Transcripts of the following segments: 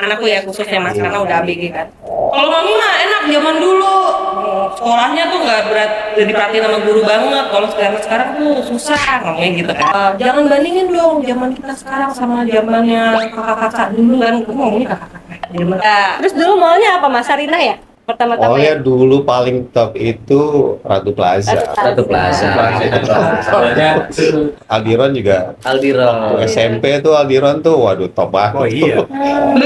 anakku ya khususnya Mas, karena udah ABG kan. Kalau mami mah enak zaman dulu. Sekolahnya tuh nggak diperhatiin sama guru banget. Kalau sekarang tuh susah ngomongnya gitu kan. Jangan bandingin dong zaman kita sekarang sama zamannya kakak-kakak dulu kan. Gue ngomongnya kakak-kakak. Terus dulu mallnya apa Mas? Sarinah ya? Pertama-tama Pokoknya ya? dulu paling top itu Ratu Plaza. Ratu Plaza. Soalnya Aldiron juga. Aldiron. SMP tuh Aldiron tuh, waduh top banget. Oh iya.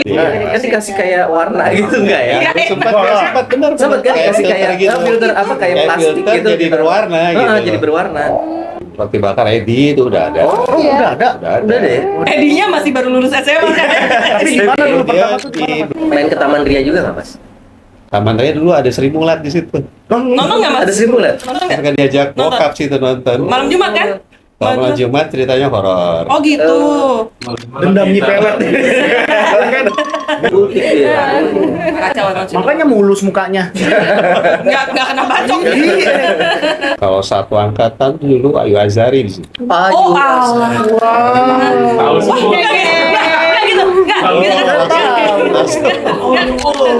Iya. Kan dikasih kayak warna gitu enggak ya? Sempat bener. Sempat kan dikasih kayak filter apa kayak plastik filter gitu. jadi berwarna gitu. Jadi berwarna. Roti bakar Edi itu udah ada. Oh, udah ada. Udah deh. Edinya masih baru lulus SMA kan. Tapi gimana dulu Dia pertama tuh? di Main ke Taman Ria juga nggak Mas? Taman Raya dulu ada Sri Mulat di situ. Nonton nggak Mas? Ada simulat. Nonton nggak? Kan diajak bokap situ nonton. Malam Jumat kan? Kalau malam Jumat ceritanya horor. Oh gitu. Dendam pelet. Butik dia. Kacau nonton. Makanya mulus mukanya. Nggak kena bacok. Kalau satu angkatan tuh dulu Ayu Azari di situ. Oh Allah. Tahu Wah, nggak gitu. Nggak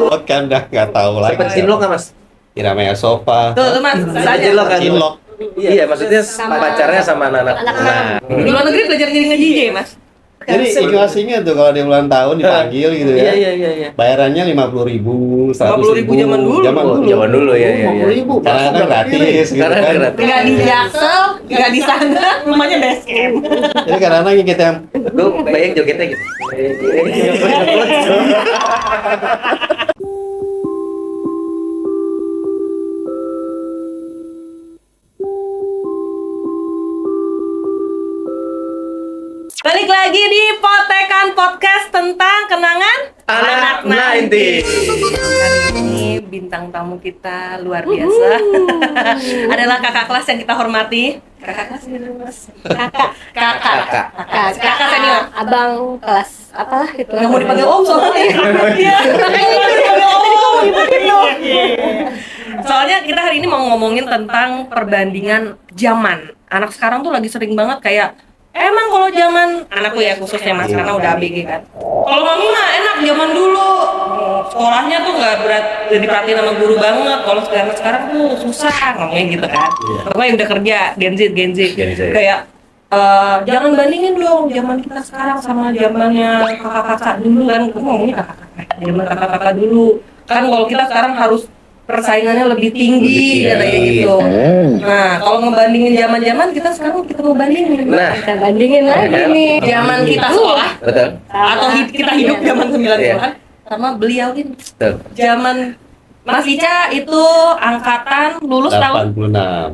Oh kan dah nggak tahu lagi. Sempat cinlok nggak Mas? Namanya Sofa. Tuh Mas, Sempat cinlok kan? Cinlok. Iya, maksudnya pacarnya sama anak-anak. Anak-anak. Di luar negeri belajar jadi nge-DJ Mas. Jadi ingat tuh kalau dia ulang tahun dipanggil gitu ya. Iya. Bayarannya 50.000, 50.000 zaman dulu. Zaman dulu. Zaman dulu ya. 50.000. Karena kan gratis gitu Sekarang kan. gratis. Nggak di Jaksel, nggak di sana, rumahnya base camp. Jadi kadang-kadang kita yang Gue bayang jogetnya gitu. Balik lagi di Potekan Podcast tentang kenangan Anak 90. Hari ini bintang tamu kita luar biasa. Adalah kakak kelas yang kita hormati. Kakak kelas gitu Mas. Kakak senior. Abang kelas apalah itu. Nggak mau dipanggil om soalnya. Iya. Dipanggil om. Soalnya kita hari ini mau ngomongin tentang perbandingan zaman. Anak sekarang tuh lagi sering banget kayak emang kalau zaman anakku ya khususnya Mas karena udah ABG kan. Kalau mami mah enak zaman dulu. Sekolahnya tuh nggak diperhatiin sama guru banget. Kalau sekarang tuh susah ngomongnya gitu kan. Pokoknya udah kerja Gen Z. Kayak jangan bandingin dong zaman kita sekarang sama zamannya kakak-kakak dulu kan. Gue ngomongnya kakak-kakak. Zaman kakak-kakak dulu. Kan kalau kita sekarang harus persaingannya lebih tinggi katanya gitu. Nah, kalau ngebandingin zaman-zaman kita sekarang kita mau bandingin. Nah, Kita bandingin lagi nih. Zaman kita sekolah betul. atau kita hidup zaman 90-an sama beliau ini. Betul. Zaman Mas Ica itu angkatan lulus tahun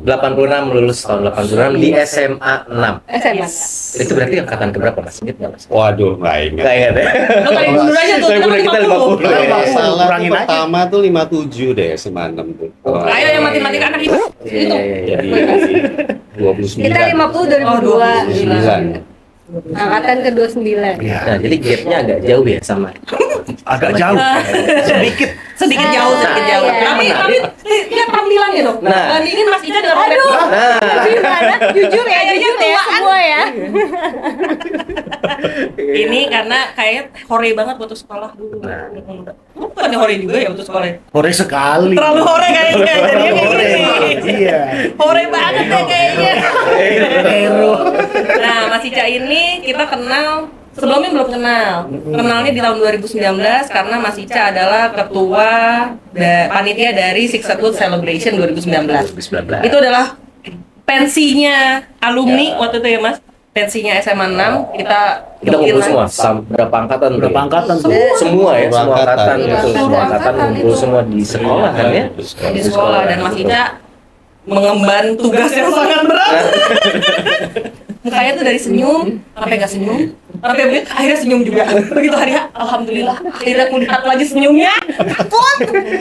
86. 86 lulus tahun 86 di SMA 6. SMA. Itu berarti angkatan keberapa Mas? Ingat nggak Mas? Waduh, nggak ingat. Nggak ingat ya? Lo tarik mundur aja tuh, Tarik mundur, kita 50. Kalau nggak salah tuh Kurangin aja. pertama tuh 57 deh, SMA 6 tuh. Ayo yang matematika anak itu. Itu. Iya. Jadi 29. Kita 50 2002. 29. Angkatan ke-29. Nah, jadi gapnya agak jauh ya sama. Agak jauh. Sedikit. Sedikit jauh. Iya. Tapi lihat tampilannya dong. Nah. Bandingin Mas Ica dengan Robert. Aduh. Nah, Gimana? Jujur ya semua ya. Ini karena kayak hore banget waktu sekolah dulu. Bukan hore juga ya waktu sekolah. Hore sekali. Terlalu hore kayaknya. Jadinya kayak Hore. gini. Iya. Hore banget ya kayaknya. Hero. Nah, Mas Ica ini kita kenal sebelumnya belum kenal. Kenalnya di tahun 2019 karena Mas Ica adalah ketua panitia dari Six Good Celebration 2019. 2019. Itu adalah pensinya alumni waktu itu ya Mas. Pensinya SMA 6 kita Kita ngumpul semua, berapa angkatan? tuh? Berapa angkatan tuh? Semua ya, Semua semua angkatan angkatan. itu, Semua semua angkatan angkatan ngumpul itu. semua di sekolah kan ya? di sekolah dan Mas Ica mengemban tugas yang sangat berat. Mukanya tuh dari senyum sampai nggak senyum, sampai akhirnya senyum juga. Begitu hari alhamdulillah akhirnya aku lihat lagi senyumnya.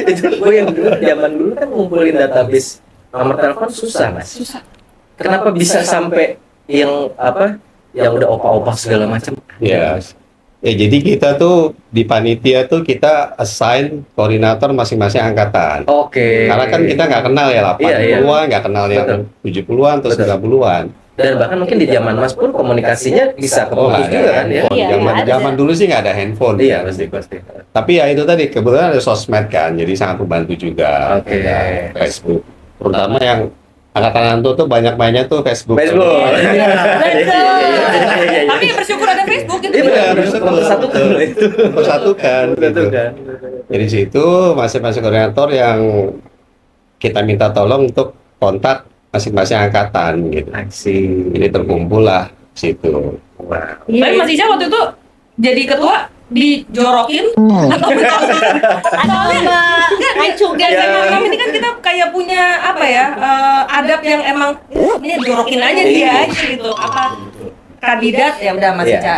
Itu gue yang dulu zaman dulu kan ngumpulin database nomor telepon susah Mas. Susah. Kenapa bisa sampai yang apa? Yang udah opa-opa segala macam? Ya. Ya jadi kita tuh di panitia tuh kita assign koordinator masing-masing angkatan. Oke. Karena kan kita nggak kenal ya 80-an, Iya, iya. nggak kenal yang 70-an atau Betul. 90-an. Dan bahkan mungkin di zaman Mas pun komunikasinya bisa Oh, keputus nggak juga ada kan ya. handphone. Iya, Zaman nggak ada. zaman dulu sih nggak ada handphone. Iya, kan. pasti. Tapi ya itu tadi kebetulan ada sosmed kan, jadi sangat membantu juga. Oke. Ada Facebook, terutama yang angkatan Anto tuh banyak mainnya tuh Facebook. Facebook. Iya. Tapi bersyukur ada Facebook gitu. Iya benar, Iya, benar. betul, Mempersatukan betul. loh itu. Mempersatukan. gitu. Kan. Jadi di situ masing-masing koordinator yang kita minta tolong untuk kontak masing-masing angkatan gitu. Aksi. Jadi terkumpul lah di situ. Wow. Tapi Mas Ica waktu itu jadi ketua dijorokin atau Soalnya Aicung di dia SMA kami ini kan kita kayak punya apa ya adab yang emang ini jorokin aja dia aja gitu apa kandidat ya udah Mas Iya. Ica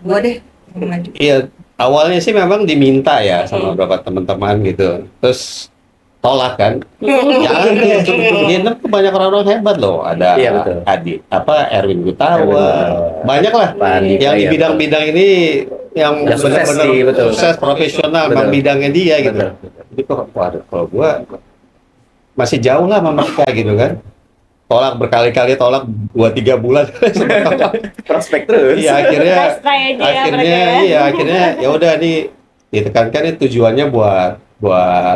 gua deh yang maju. Iya, awalnya sih memang diminta ya sama beberapa teman-teman gitu. Terus tolak kan. Jangan tuh, di Enem tuh banyak orang-orang hebat loh. Ada Iya, betul. Erwin Gutawa, banyak lah. Pak Andika, Yang di iya, bidang-bidang ini yang Yang sukses benar-benar sih, betul. sukses profesional, Betul. memang bidangnya dia gitu. Betul. Jadi kok, waduh, kalau gua masih jauh lah sama mereka gitu kan. Tolak berkali-kali, tolak 2-3 bulan. Prospek terus. Iya, akhirnya Hashtag dia mereka akhirnya ya. iya akhirnya ya udah nih ditekankan ini tujuannya buat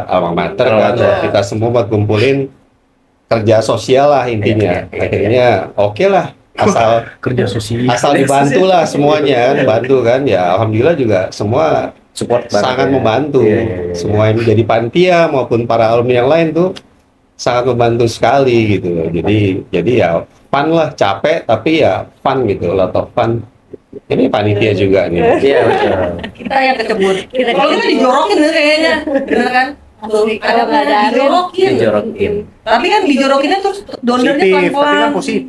alma mater Alma kan mater. kita semua buat kumpulin kerja sosial lah intinya. Iya. Akhirnya oke lah asal Kerja sosial. asal dibantu lah semuanya kan bantu kan ya alhamdulillah juga semua Support banget sangat ya. membantu. Iya. Semua yang menjadi panitia maupun para alumni yang lain tuh sangat membantu sekali gitu. Jadi ya fun lah, capek tapi ya fun gitu, lot of fun. Ini panitia juga nih. Iya betul. Kita yang kecebur. Kita Kalau kita dijorokin tuh kayaknya, bener kan? Tuh, Ada nggak ada dijorokin. Dijorokin. Tapi kan dijorokinnya terus donornya Positif, tapi pelan-pelan. kan positif.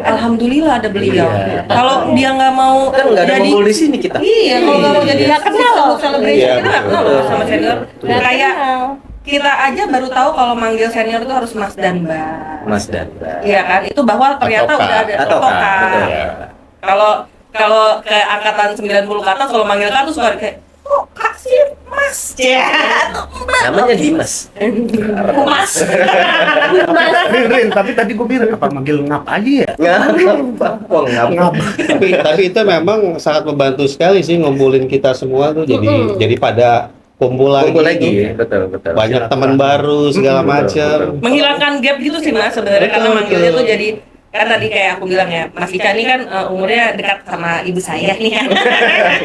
Alhamdulillah ada beliau. Iya. Kalau dia nggak mau Kan nggak ada jadi ngumpul di sini kita. iya, kalau nggak mau jadi Nggak kenal loh. celebration Iya, kita nggak kenal betul. loh sama senior. Nggak Kayak kenal. kita aja baru tahu kalau manggil senior itu harus Mas dan Mbak. Mas dan Mbak. Iya kan? Itu bahwa ternyata Atau Kak. udah ada Atau Kak, betul. Ya. Kalau ke angkatan 90 ke atas kalau manggil Kak tuh suka kayak oh Kak sih Mas. Ya. Namanya Dimas. Mas. Rin, tapi tadi gue bilang apa manggil ngap aja ya? Ngap. Wah, ngap. tapi itu memang sangat membantu sekali sih ngumpulin kita semua tuh jadi pada kumpul lagi, Kumpul lagi. gitu. Betul. Banyak teman baru segala Betul, macam. betul. Menghilangkan gap gitu sih Mas sebenarnya karena Betul, manggilnya betul. tuh jadi kan tadi kayak aku bilang ya Mas Ica ini kan umurnya dekat sama ibu saya nih kan.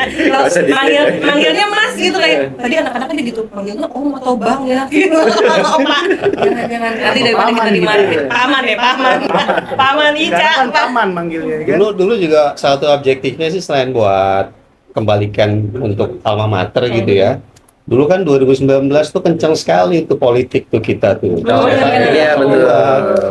Terus Masa di- manggilnya Mas gitu kayak tadi anak-anaknya gitu manggilnya Om atau Bang ya. Gitu. Atau Pak. Jangan nanti daripada kita dimarahin. Paman ya, paman. Paman Ica. Sekarang kan Pak. taman manggilnya kan. Dulu juga satu objektifnya sih selain buat kembalikan untuk alma mater gitu ya. Dulu kan 2019 tuh kencang sekali tuh politik tuh kita tuh. Oh, iya betul.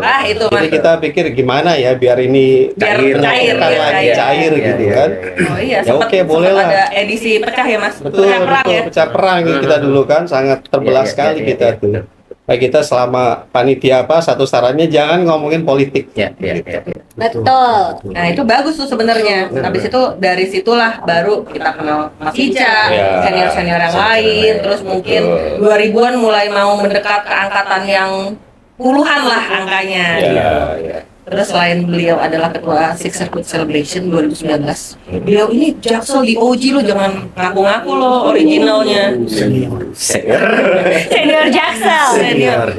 Ah itu Jadi Mas. kita pikir gimana ya biar ini Biar Cair, cair, menyatukan biar lagi cair. cair gitu Iya, kan. Oh iya, Ya sempat oke, boleh lah. ada edisi pecah ya Mas. Betul, Pecah perang betul. ya. Pecah perang gitu kita dulu kan sangat terbelah Iya, sekali iya, kita iya, tuh. betul. Baik kita selama panitia apa satu sarannya jangan ngomongin politik. Iya. Gitu. Betul. Nah itu bagus tuh sebenarnya. Habis itu dari situlah baru kita kenal Mas Ica, Iya. senior-senior yang lain, terus mungkin 2000-an mulai mau mendekat ke angkatan yang puluhan lah angkanya. Ya, ya. Terus selain beliau adalah ketua Six Circuit Celebration 2019, beliau ini jaksel di OG lo, jangan ngaku-ngaku lo originalnya. Senior. Senior Jaksel.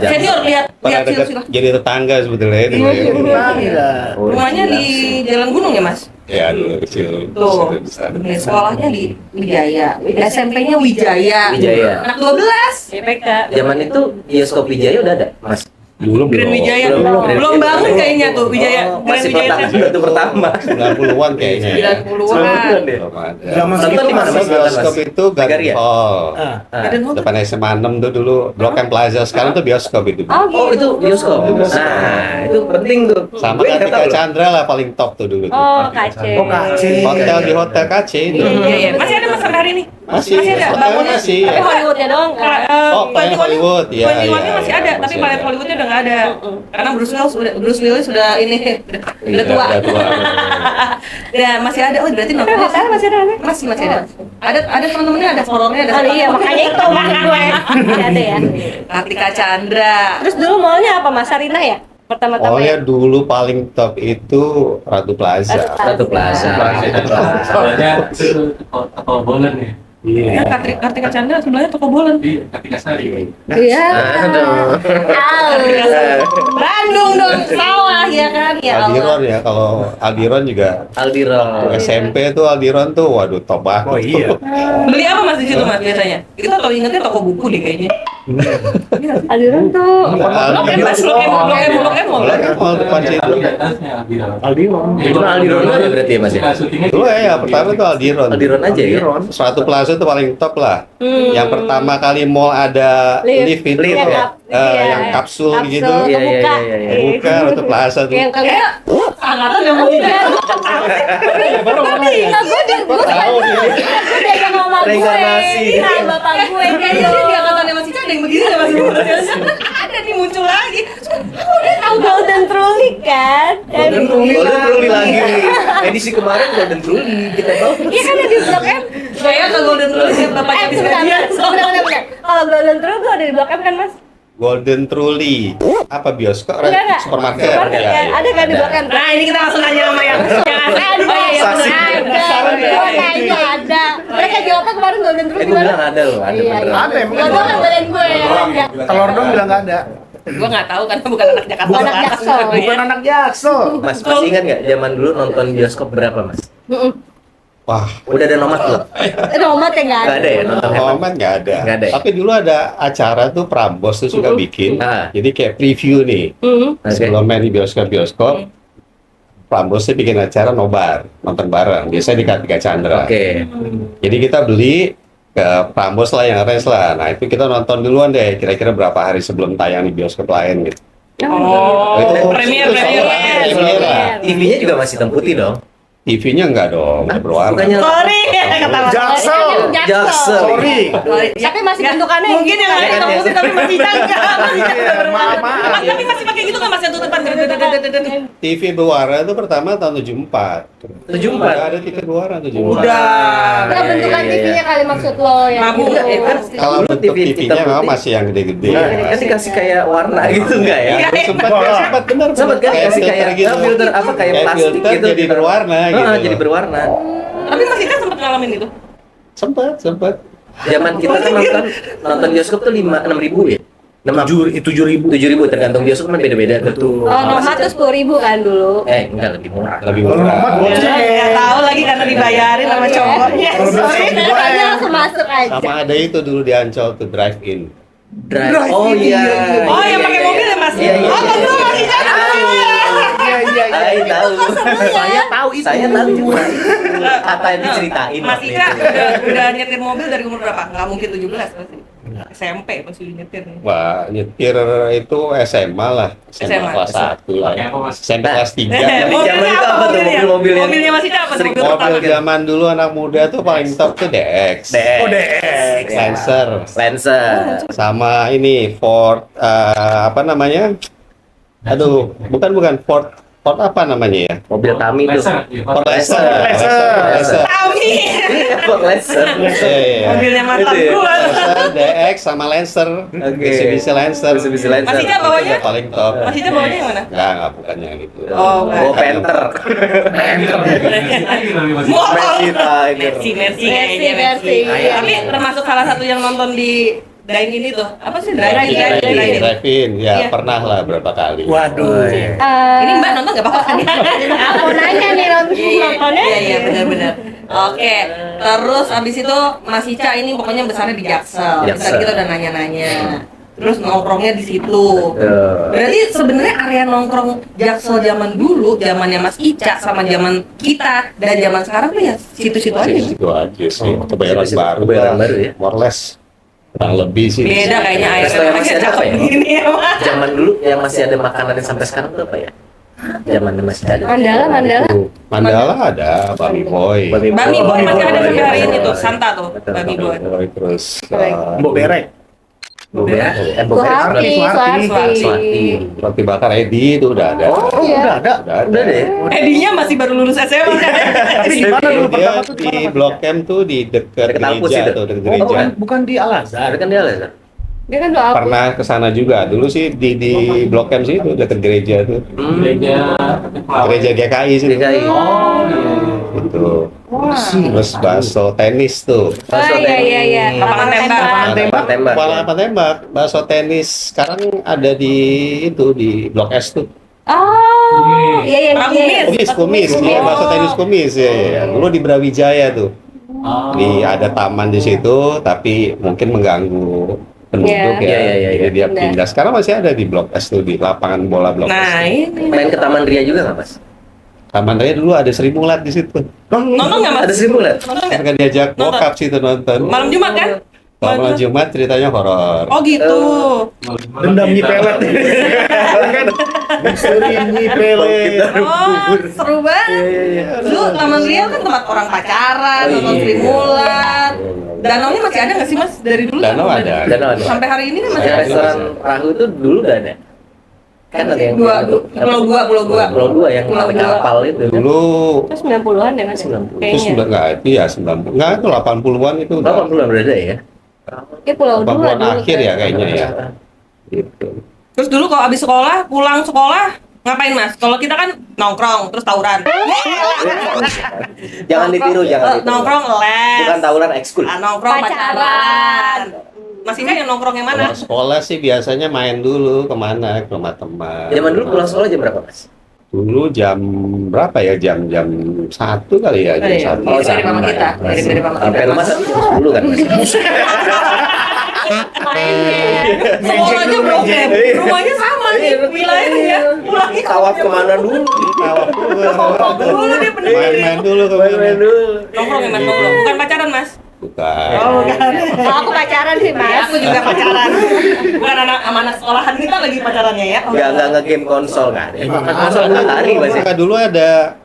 Senior lihat Pada dekat silakan. jadi tetangga sebetulnya itu. Iya, ya. Iya. Rumahnya di Jalan Gunung ya Mas? Ya dulu kecil. Tuh, besar. sekolahnya di Wijaya, SMP-nya Wijaya. Wijaya. Anak 12. BPK. Zaman itu bioskop Wijaya udah ada, Mas. Belum Grand Wijaya belum bangun kayaknya tuh Wijaya. Oh, Grand masih Wijaya batu pertama. 90-an kayaknya. ya. 90-an. Belum ada. Zaman Nonton segitu di mana, masih Mas? Bioskop itu Megaria? Garden Hall. Ah, Ada nonton. Depan SMA 6 tuh dulu Blok M Plaza. Sekarang tuh bioskop itu. Oh Oh, gitu. itu bioskop. Nah, itu penting tuh. Sama Gue nggak Kartika tahu loh. Chandra lah paling top tuh dulu. tuh. Oh KC. Oh, KC. Hotel di Hotel KC itu. Iya, iya. Masih ada Mas sampai hari ini? Masih, ada hotel bangunnya. masih. Tapi Hollywoodnya doang kan. Oh, Planet Hollywood, ya. 21-nya masih ada, tapi masih Planet ada. Hollywoodnya udah nggak ada. Karena Bruce Willis sudah ini udah tua. Udah tua. Ya, masih ada. Oh, berarti Tapi nontonnya hotel masih ada. masih ada. Ada teman-temannya ada horornya ada. Oh iya, makanya itu maksud gue. Masih ada ya. Kartika Chandra. Terus dulu maunya apa Mas Sarina ya? Pertama-tama Pokoknya ya. dulu paling top itu Ratu Plaza. Satu plaza. Soalnya itu toko bolen ya. Ya, Kartika Chandra sebelahnya toko bolen. Iya, Kartika Sari. Iya. Aduh. Bandung dong, sawah ya kan? Ya Aldiron Allah. ya, kalau Aldiron juga Aldiron. SMP tuh Aldiron tuh waduh top banget. Oh iya. Beli apa Mas di situ Mas biasanya? Kita tahu ingetnya toko buku deh kayaknya. Aliran tuh. Blok M Mas, Blok M. Mall depan situ. Aldiron. Cuma Aldiron aja berarti ya Mas ya? Dulu ya pertama tuh Aldiron. Aldiron aja ya? Suatu plaza itu paling top lah. Yang pertama kali mall ada lift itu Lift, ya. Yang kapsul gitu. Iya, iya, kebuka. iya, iya. Buka Ratu Plaza tuh. Yang kalian Angkatan yang mau tapi enggak gue diajak sama gue Reinkarnasi. sama bapak gue Kayaknya gitu. di angkatannya Mas Ica ada yang begini nggak Mas? Ada nih muncul lagi. Tahu Golden Truly kan? Golden Truly lagi nih. Edisi kemarin Golden Truly kita tahu. Iya kan ada di Blok M. Saya ke Golden Truly ya bapaknya di Sebentar, Senayan. benar. Kalau Golden Truly tuh ada di Blok M kan Mas? Golden Truly. Apa bioskop? Enggak. Supermarket. Supermarket Ya, kan? ya. Ada kan di Blok M? Nah ini kita langsung nanya sama yang asli. Ada, Oh iya Saksi. ada. Mereka jawabnya kemarin Golden Truly Gue gimana? bilang ada loh, ada Iya, beneran. Ada emang. Gua kan belain gue ya. Telur dong bilang nggak ada. Gue nggak tahu karena bukan anak Jakarta. Bukan anak Jaksel. Bukan anak Jaksel. Mas, masih ingat nggak zaman dulu nonton bioskop berapa Mas? Wah, Udah ada nomad belum? Nomad ya nggak Nggak ada ya nonton heaven? Momen nggak ada. Nggak ada ya? Tapi dulu ada acara tuh Prambos tuh suka bikin. Ah. Jadi kayak preview nih. Oke. Sebelum main di bioskop, Prambos tuh bikin acara nobar, nonton bareng. Biasanya di Kartika Chandra. Oke. Jadi kita beli ke Prambos lah yang arrange lah. Nah itu kita nonton duluan deh. Kira-kira berapa hari sebelum tayang di bioskop lain gitu. Oh, Itu premier. Premier lah. TV-nya juga masih hitam putih dong. TV-nya enggak dong, nggak berwarna. Bukannya Sorry, kata Mas. Jaksel. Jaksel. Sorry. Tapi masih bentukannya Mungkin yang lain Iya, tahu sih tapi masih canggah. Maaf. Tapi masih pakai gitu kan Mas yang tutupan. TV berwarna itu pertama tahun 74. 74. Udah ada TV berwarna 74. Udah. Nah, bentukan Iya, iya, TV-nya kali maksud lo yang Mabuk gitu. nggak ya, kan? Kalau Dulu bentuk TV TV-nya hitam memang putih. masih yang gede-gede. Nah, kan dikasih kayak warna gitu enggak ya? Iya. Sempat benar. Sempat kan dikasih kayak filter apa kayak plastik filter gitu. jadi berwarna gitu. Jadi berwarna. Tapi Mas Ika sempat ngalamin itu. Sempat. Zaman kita kan nonton bioskop tuh 6.000 ya? 7.000. 7.000 tergantung bioskop kan beda-beda tuh. Oh, nomad tuh 10.000 kan dulu. Enggak lebih murah. Lebih Kalau murah. nomad goceng. Nggak tahu lagi karena dibayarin sama cowoknya. Kalau bioskop Tanya goreng. langsung masuk aja. Sama ada itu dulu di Ancol tuh drive in. Drive. Oh iya. Oh, yang pakai mobil ya Mas? Iya, iya. Oh, betul Mas Ika. Saya tahu. Saya tahu itu. Saya tahu cuma kata diceritain. Mas waktu Ika itu. udah nyetir mobil dari umur berapa? Nggak mungkin 17 pasti. SMP masih nyetir nih. Wah, nyetir itu SMA lah. SMA kelas 1 lah. Pakai apa, Mas? SMP kelas 3. Di zaman itu apa tuh mobil-mobil yang Mobilnya Mas Ika apa tuh? sering Mobil pertama. Mobil zaman dulu anak muda tuh paling top tuh DX. DX. Oh, DX. Lancer. Lancer. Sama ini Ford apa namanya? Aduh, bukan Ford apa namanya ya? Mobil Tami tuh. Laser, iya. Ford Lancer. Lancer. Tami. Ford Lancer. Iya. Mobilnya mantan Itu ya? gua. Lancer, DX sama Lancer. Oke. Mitsubishi Lancer. Mitsubishi Lancer. Mas Ika bawanya? Paling top. Mas Ika bawanya yang mana? Enggak bukan yang itu. Oh, Oh, Panther. Motor. Mercy Tiger. Mercy kayaknya Mercy. Mercy. Tapi termasuk salah satu yang nonton di Dine ini tuh. Apa sih Dine Drive-in, in? drive-in. Ya Iya. pernah lah berapa kali. Waduh. Ini Mbak nonton nggak apa-apa kan? Aku nanya nih nontonnya. Iya benar-benar. Oke, terus abis itu Mas Ica ini pokoknya besarnya di Jaksel. Tadi Jaksel. kita udah nanya-nanya. Terus nongkrongnya di situ. Tuh. Berarti sebenarnya area nongkrong Jaksel zaman dulu, zamannya Mas Ica sama zaman kita dan zaman sekarang tuh ya situ-situ aja. Itu aja sih. Kebayoran Situ-situ. baru. Kebayoran lah. baru ya? More or less. Kurang lebih sih. Beda kayaknya air Resto yang masih ada apa ya? Ini ya, Mas. Zaman dulu yang masih ada makanan yang sampai sekarang tuh apa ya? Zaman masih ada. Mandala. Mandala ada, Bami Boy. Bami Bami Boy masih ada sampai hari ini tuh, Boy. Santa tuh, Betul, Bami betul. Boy. Boy terus Mbok berek. Suharti. roti bakar Edi itu udah ada. Oh, Iya. udah ada. Udah ada. Udah deh. Edinya masih baru lulus SMA. Di mana dulu Dia pertama tuh? di Blok M tuh di dekat Dekat kampus gereja itu. atau dekat Oh, gereja. bukan di Al Azhar. Ada kan dia lah. Dia kan doa. Pernah ke sana juga. Dulu sih di Blok M sih itu dekat gereja tuh. Gereja Gereja GKI sih. DKI. Oh, Gitu. Wah. Terus bakso tenis tuh. Oh iya. Lapangan tembak. Tembak. Lapangan tembak. Bakso tenis sekarang ada di Blok S tuh. Oh, iya yang Kumis. Iya, bakso tenis kumis ya. Dulu di Brawijaya tuh. oh. Ada taman di situ, tapi mungkin mengganggu penduduk Iya. ya. Iya. Jadi dia Benar. pindah. Sekarang masih ada di Blok S tuh, di lapangan bola Blok S. Nah, ini. Main ke Taman Ria juga nggak Mas? Taman Raya dulu ada Sri Mulat di situ. Nonton nggak, Mas? Ada simulat. Nonton nggak? Mereka diajak Nonton. bokap situ nonton. Malam Jumat kan? Kalau malam Jumat ceritanya horor. Oh gitu. Dendam nyipelet. Kan? Misteri nyipelet. Oh, seru banget. Dulu Taman Ria kan tempat orang pacaran, nonton Sri Mulat. Danaunya masih ada nggak sih, Mas? Dari dulu? Danau kan ada. Danau ada. Sampai hari ini kan masih Yang ada. restoran perahu itu dulu udah ada. Kan ada yang Pulau Dua. yang Pulau pakai Dua. kapal itu. Dulu Itu 90-an ya Mas? 90. itu Kayaknya. sudah nggak itu ya 90. Nggak itu 80-an itu udah. 80-an udah ada ya? Kayak Pulau Dua 80-an dulu. akhir ya kayaknya ya. Gitu. Terus dulu kalau abis sekolah, pulang sekolah, ngapain, Mas? Kalau kita kan nongkrong, terus tawuran. Jangan ditiru, jangan ditiru. Nongkrong les. Bukan tawuran ekskul. Nongkrong Pacaran. pacaran. Mas Ika yang nongkrong yang mana? Kalau sekolah sih biasanya main dulu kemana, ke rumah teman. Zaman dulu pulang sekolah jam berapa Mas? Dulu jam berapa ya? Jam 1 kali ya, jam Oh, iya. 1. Oh, dari mama kita. Dari mama Sampai kita. rumah tapi jam 10 kan Mas? Sekolahnya Blok M. Rumahnya sama nih, wilayahnya. Pulangnya Tawaf kemana dulu? dulu dia bener. Main-main dulu ke Main-main dulu. Nongkrong ya, Mas, nongkrong. Bukan pacaran, Mas. Bukan. Oh, aku pacaran sih Ya, Mas. aku juga pacaran. Bukan anak sama anak sekolahan kita lagi pacarannya ya. Nggak nge-game konsol kan? Konsol hari masih. Maka dulu ada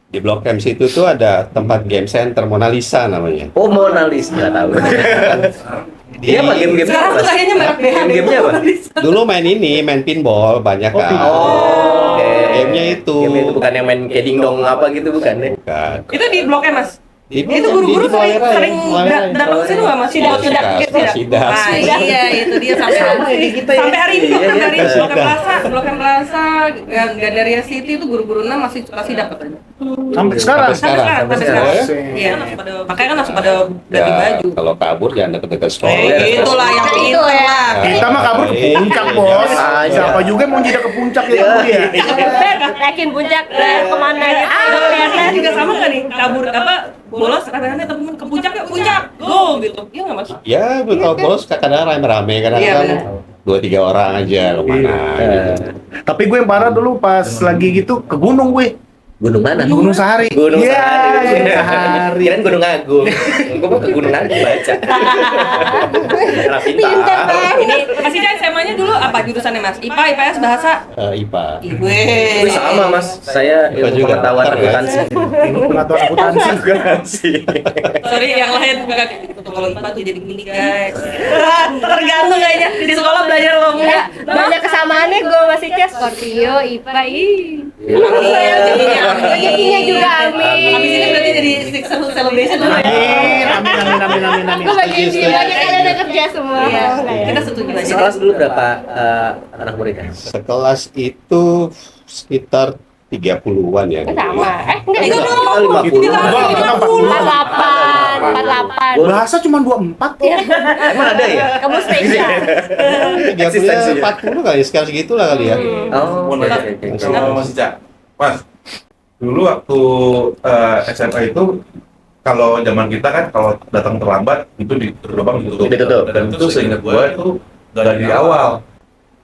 di Blok M situ tuh ada tempat game center Mona Lisa namanya. Oh, Mona Lisa nggak tahu. Dia apa game-game Sekarang tuh kayaknya merek BH. Game-gamenya apa? Dulu main pinball banyak kan. Oh, oke. Gamenya itu. Game itu bukan yang main kayak dingdong apa gitu bukan ya? Bukan. Itu di Blok M, Mas. Itu Guru-guru sering datang ke situ nggak, Mas? Sidak. Sidak. Nah, iya, itu dia sampai hari ini, Iya, sampai hari ini iya. Blok M Plaza, Gandaria City itu guru-guru 6 masih suka sidak katanya. Sampai sekarang. Sampai sekarang. Iya, makanya kan langsung pada ganti Ya, baju. kalau kabur jangan deket-deket sekolah. Itulah yang Itu pintar ya. lah. Kita mah kabur ke puncak, Bos. Siapa juga mau jadi ke puncak ya kabur ya. Yakin puncak kemana gitu. Kalian juga sama nggak nih? Kabur apa? Bolos rame-rame temen ke puncak ya, puncak, go gitu. Iya nggak, Mas? Ya, kalau bolos kadang-kadang rame-rame, Iya, kadang-kadang benar. 2-3 orang aja kemana. gitu. Tapi gue yang parah dulu pas lagi gitu ke gunung gue. Gunung mana? Gunung Sahari. Gunung Iya, Sahari. Gunung Sahari. Kirain Gunung Agung. Gue mau ke Gunung Agung baca. Anak Pintar pintar. Bang. Ini masih kan SMA-nya dulu apa jurusannya, Mas? IPA, IPS, bahasa? IPA. Gue sama Mas. Saya Gua ilmu juga. pengetahuan Ntar, ya. akuntansi. Ini pengetahuan akuntansi. Sorry, yang lain enggak gitu. Kalau IPA tuh jadi gini, guys. Tergantung kayaknya. Di sekolah belajar lo enggak. Banyak kesamaannya gue masih Cia Scorpio, IPA, rezekinya juga amin. Habis ini berarti jadi six celebration dulu ya. Aku bagian sih, banyak kan ada kerja semua. Iya, Nah, kita setuju aja. Sekelas dulu berapa anak muridnya? Sekelas itu sekitar 30-an ya. sama. Enggak Itu itu dong. 48. Bahasa cuma 24 kok. Emang ada ya? Kamu spesial. 30-nya 40 kali, sekarang segitulah kali ya. Oh, Mau nanya, oke, oke. sama Mas Ica, Mas, dulu waktu SMA itu kalau zaman kita kan kalau datang terlambat itu di gerbang ditutup. Ditutup. Dan itu seingat gua itu dari awal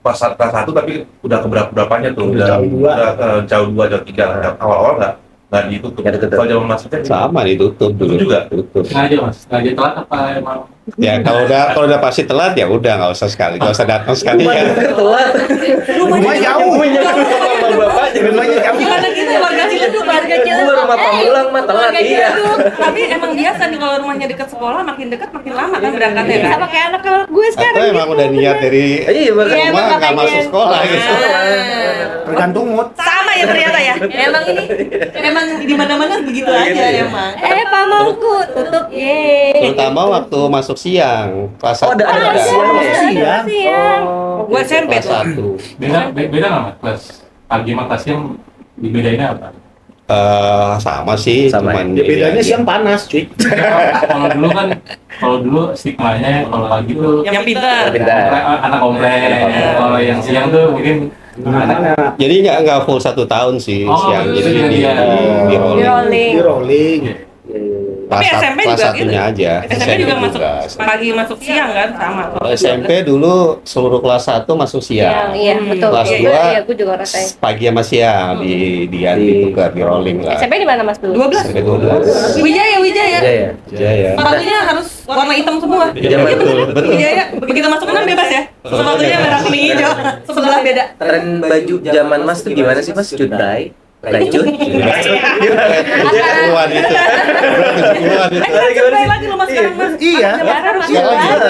pas kelas 1 tapi udah keberapa-berapanya tuh udah jauh 2 jauh 3 awal-awal nggak ditutup. Nggak ditutup. Kalau zaman Mas Ica Sama ditutup dulu. Itu juga? Tutup. Sengaja, Mas. Sengaja telat apa emang? Ya kalau udah pasti telat ya udah nggak usah sekali, nggak usah datang sekali ya. Telat. Rumahnya jauh. Sama bapaknya. Rumahnya jauh. Gimana gitu warga Ciledug, warga Gua Ciledug. baru mapan pulang mah telat Warga iya. Ciledug. Tapi emang biasa nih kalau rumahnya dekat sekolah makin dekat makin lama kan berangkatnya kan. Sama kayak anak gue sekarang. Atau emang udah niat dari Iya, makanya. Iya, rumah emang nggak pengen. masuk sekolah gitu. Tergantung mood. Sama sama ya ternyata ya. Emang di mana-mana begitu aja emang. Pak Mangku tutup. Yeay. Terutama waktu masuk siang, kelas Oh, 1. ada siang. Siang. Gua SMP kelas tuh. 1. Beda nggak mas? Kelas pagi sama kelas siang dibedainnya apa? Sama sih, Sama cuman Ya, bedanya ini aja. siang panas, cuy. Kalau dulu stigmanya kalau pagi tuh Yang pintar. anak komplek. Kalau yang siang tuh mungkin anak Jadi nggak full 1 tahun sih Oh, siang, jadi iya, di iya. di rolling. Di rolling. Di rolling. Tapi Kelas SMP kelas juga satunya gitu. aja. SMP juga masuk pagi masuk siang kan sama. Kalau SMP dulu seluruh kelas 1 masuk Siang, siang. iya betul. Kelas Iya, 2 iya, aku juga rasain. pagi sama siang diganti tukar di rolling lah. SMP di mana Mas dulu? 12. SMP 12. Wijaya. Iya ya. Ya ya. Sepatunya harus warna hitam semua. Iya, betul, betul. Wijaya. Begitu masuk 6 bebas ya. Sepatunya merah kuning hijau. Sebelah beda. Tren baju zaman Mas tuh gimana sih Mas? Cudai, lecut. Keluar itu. Keluar itu. Coba lagi lo mas sekarang mas. Iya. Sekarang masih Sekarang ada.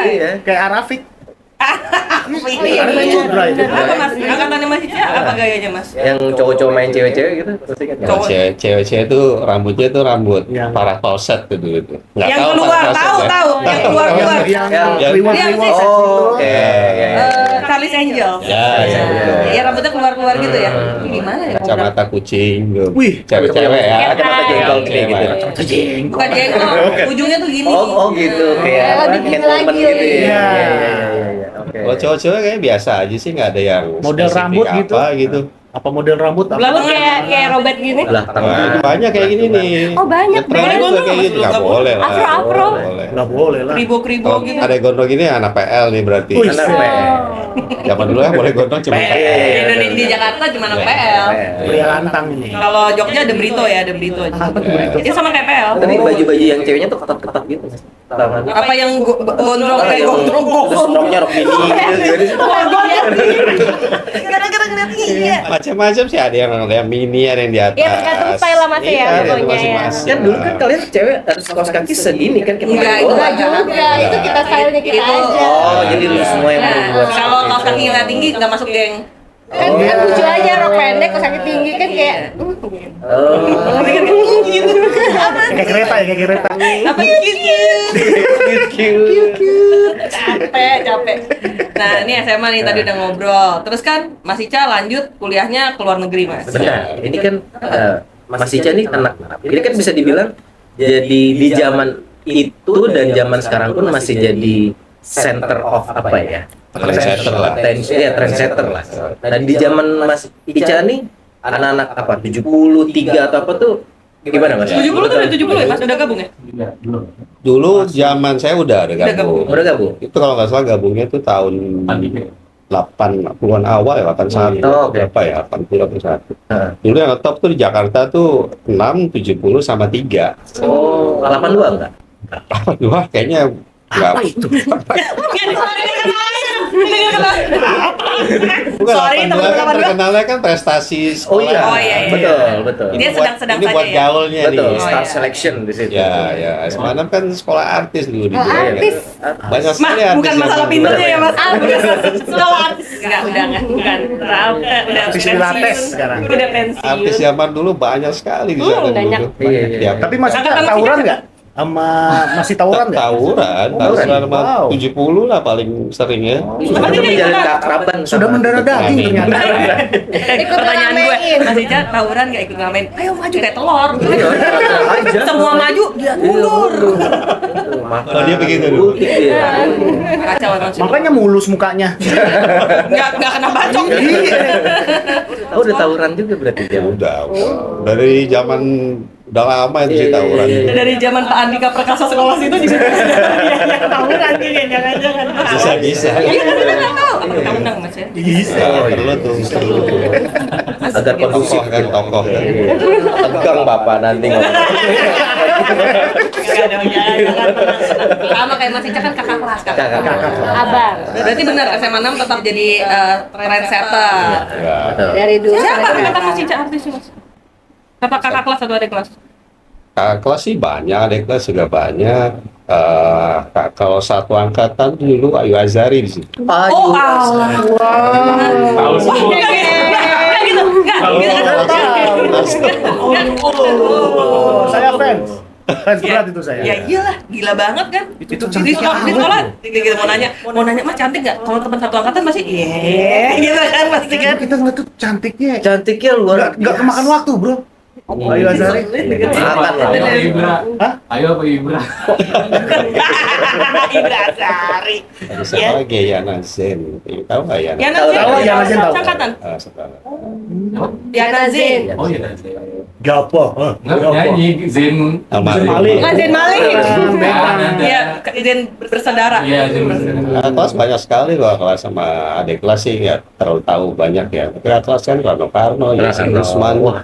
Iya. Kayak Arafik. Oh iya Ada benar. cudrai. Apa mas? Angkatannya mas Ica apa gayanya mas? Yang cowok-cowok main cewek-cewek gitu. Pasti kan. Kalau cewek-cewek itu rambutnya itu rambut Yang- parah polset tuh dulu tuh. Nggak Yang tahu keluar parah polset tahu ya. yang keluar. Yang riwang-riwang Yang- seksi Oh, itu. oke. Charlie's Angel. Ya, ya, ya. Ya rambutnya keluar gitu ya. Gimana ya? Kacamata kucing tuh. Wih, Cewek-cewek ya. Kacamata jengkol gede gitu. Cewek. Bukan jengkol, ujungnya tuh gini. Oh gitu. Kayak Lebih apa? gini Catwoman lagi. gitu ya. Iya. Iya. Oke. Kalau cowok-cewek kayaknya biasa aja sih, nggak ada yang Model spesifik rambut gitu. apa gitu. Apa model rambut? Lalu kayak Robert gini. Belah Wah, tengah. banyak kayak gini nih. Oh, banyak, Ngetren banyak. juga Boleh kayak gitu. gondrong, Nggak Mas? boleh lah. Afro-afro. Nggak boleh. Nggak boleh lah. Kribo-kribo Kalau gitu. ada gondrong gini anak PL nih berarti. Wih, Anak set. Zaman dulu ya boleh gondrong cuma PL. Di PL. Indonesia di Jakarta cuma anak PL. Pria lantang ini. Kalau Jogja ada Brito ya, ada Brito aja. Apa tuh Brito? Itu sama kayak PL. Tapi baju-baju yang ceweknya tuh ketat-ketat gitu. Tangan. Apa yang gondrong kayak gondrong Terus roknya rok mini gitu. Gara-gara ngeliat iya. Macam-macam sih, ada yang mini, ada yang di atas. Iya, tergantung style lah, Mas, ya, Iya, ada pokoknya, masing-masing. Kan dulu kan kalian cewek harus kaos kaki segini kan kita Enggak, pakai itu bola. Enggak juga, itu kita stylenya kita Itu. aja. Oh, jadi lu semua yang Nah, berbuat. kalau kaos kaki nggak tinggi nggak masuk geng. Kan lucu aja rok pendek kok sakit tinggi kan kayak Oh. Kayak kereta ya, kayak kereta. Apa capek. Nah, ini SMA nih tadi udah ngobrol. Terus kan Mas Ica lanjut kuliahnya ke luar negeri, Mas. Benar. Ini kan Mas Ica nih anak. Ini kan bisa dibilang jadi di zaman itu dan zaman sekarang pun masih jadi center of apa ya? Trendsetter lah. Trendsetter lah. Dan di zaman Mas Ica nih anak-anak apa 73 atau apa tuh gimana Mas? 70 tuh udah 70 ya, Mas udah gabung ya? tidak belum. Dulu zaman saya udah ada gabung. Udah gabung? Itu kalau nggak salah gabungnya tuh tahun Pandemi. 80-an awal ya, 81. Oh, oke. Berapa ya? 80 81. Heeh. Dulu yang top tuh di Jakarta tuh 6, 70 sama 3. Oh, 82 enggak? Wah, kayaknya nggak. Bukan Sorry, 82 kan teman-teman. terkenalnya kan prestasi Oh iya. Oh, iya, iya. Betul. Dia Ini sedang-sedang ini saja buat ya? gaulnya Betul, nih. star iya. selection di situ. Ya, ya. Semanam kan sekolah artis dulu di Oh, Jogja. artis. Banyak Mas, sekali artis. bukan yang masalah dulu. pinternya ya, Mas. Sekolah artis. Enggak, udah bukan. Udah Artis pensiun. pilates sekarang. Udah pensiun. Artis zaman dulu banyak sekali di sana banyak. dulu. Iya, iya. Tiap- Tapi masih Angkatan Mas tawuran Ica nggak? Masih tawuran nggak? Tawuran, Oh, tawuran tawuran. sama Wow. 70 lah paling sering ya. Sudah menjalin keakraban Sudah sama- mendarah daging ternyata. Ikut Pertanyaan gue, ngeramein. Mas Ica tawuran nggak ikut ngamain? Ayo maju kayak telur. Iya, aja. Semua maju, dia mundur. Oh, dia begitu dulu. Iya. Kacau emang sih. Makanya mulus mukanya. Nggak kena bacok. Oh, udah tawuran juga berarti dia. Udah. Dari zaman udah lama itu sih Iya, tawuran. iya, iya. Dari zaman Pak Andika Perkasa sekolah situ juga ada tawuran gitu ya, jangan-jangan. Bisa. Iya, kita nggak tahu. Apa kita undang Mas ya? Bisa. Perlu tuh, perlu. Agar kondusif Tokoh kan, tokoh kan. Tegang Bapak nanti ngomong. Nggak ada, jangan. Sama kayak Mas Ica kan kakak kelas, kakak. Abang. Berarti benar SMA 6 tetap jadi trendsetter. Ya. Dari dulu. Siapa sampai kata sekarang. Mas Ica artis sih Mas? Kata kakak kelas atau adik kelas? Kakak kelas sih banyak, adik kelas juga banyak. Kalau satu angkatan dulu Ayu Azari di situ. Oh Allah. Tahu Wah, semua. nggak gitu. Nggak, Saya tahu. Oh, saya fans. Fans berat itu saya. Ya iyalah, gila banget kan. Itu Di cantik sekolah, gitu mau nanya Mas cantik nggak? Kalau teman satu angkatan pasti gitu kan pasti kan. Kita ngeliat tuh cantiknya. Cantiknya luar Nggak kemakan waktu, bro. Ayo Azari. Makan lah. Ayo Pak Ibra. Hah? Ayo Pak Ibra. Ibra Sari. Ada siapa lagi Yana Zen? Tahu nggak Yana? Yana Tahu, Zen, tahu, Yana Zen tahu. angkatan. Sekarang. Yana Zen. Oh iya. Gapo. Nggak nyanyi Zen. Amali. Amali. Bukan Zen Malik. Iya, Zen bersaudara. Iya Zen. Kelas banyak sekali gua kelas sama adik kelas sih nggak terlalu tahu banyak ya. Tapi kelas kan Rano Karno, Yesi Gusman. Wah,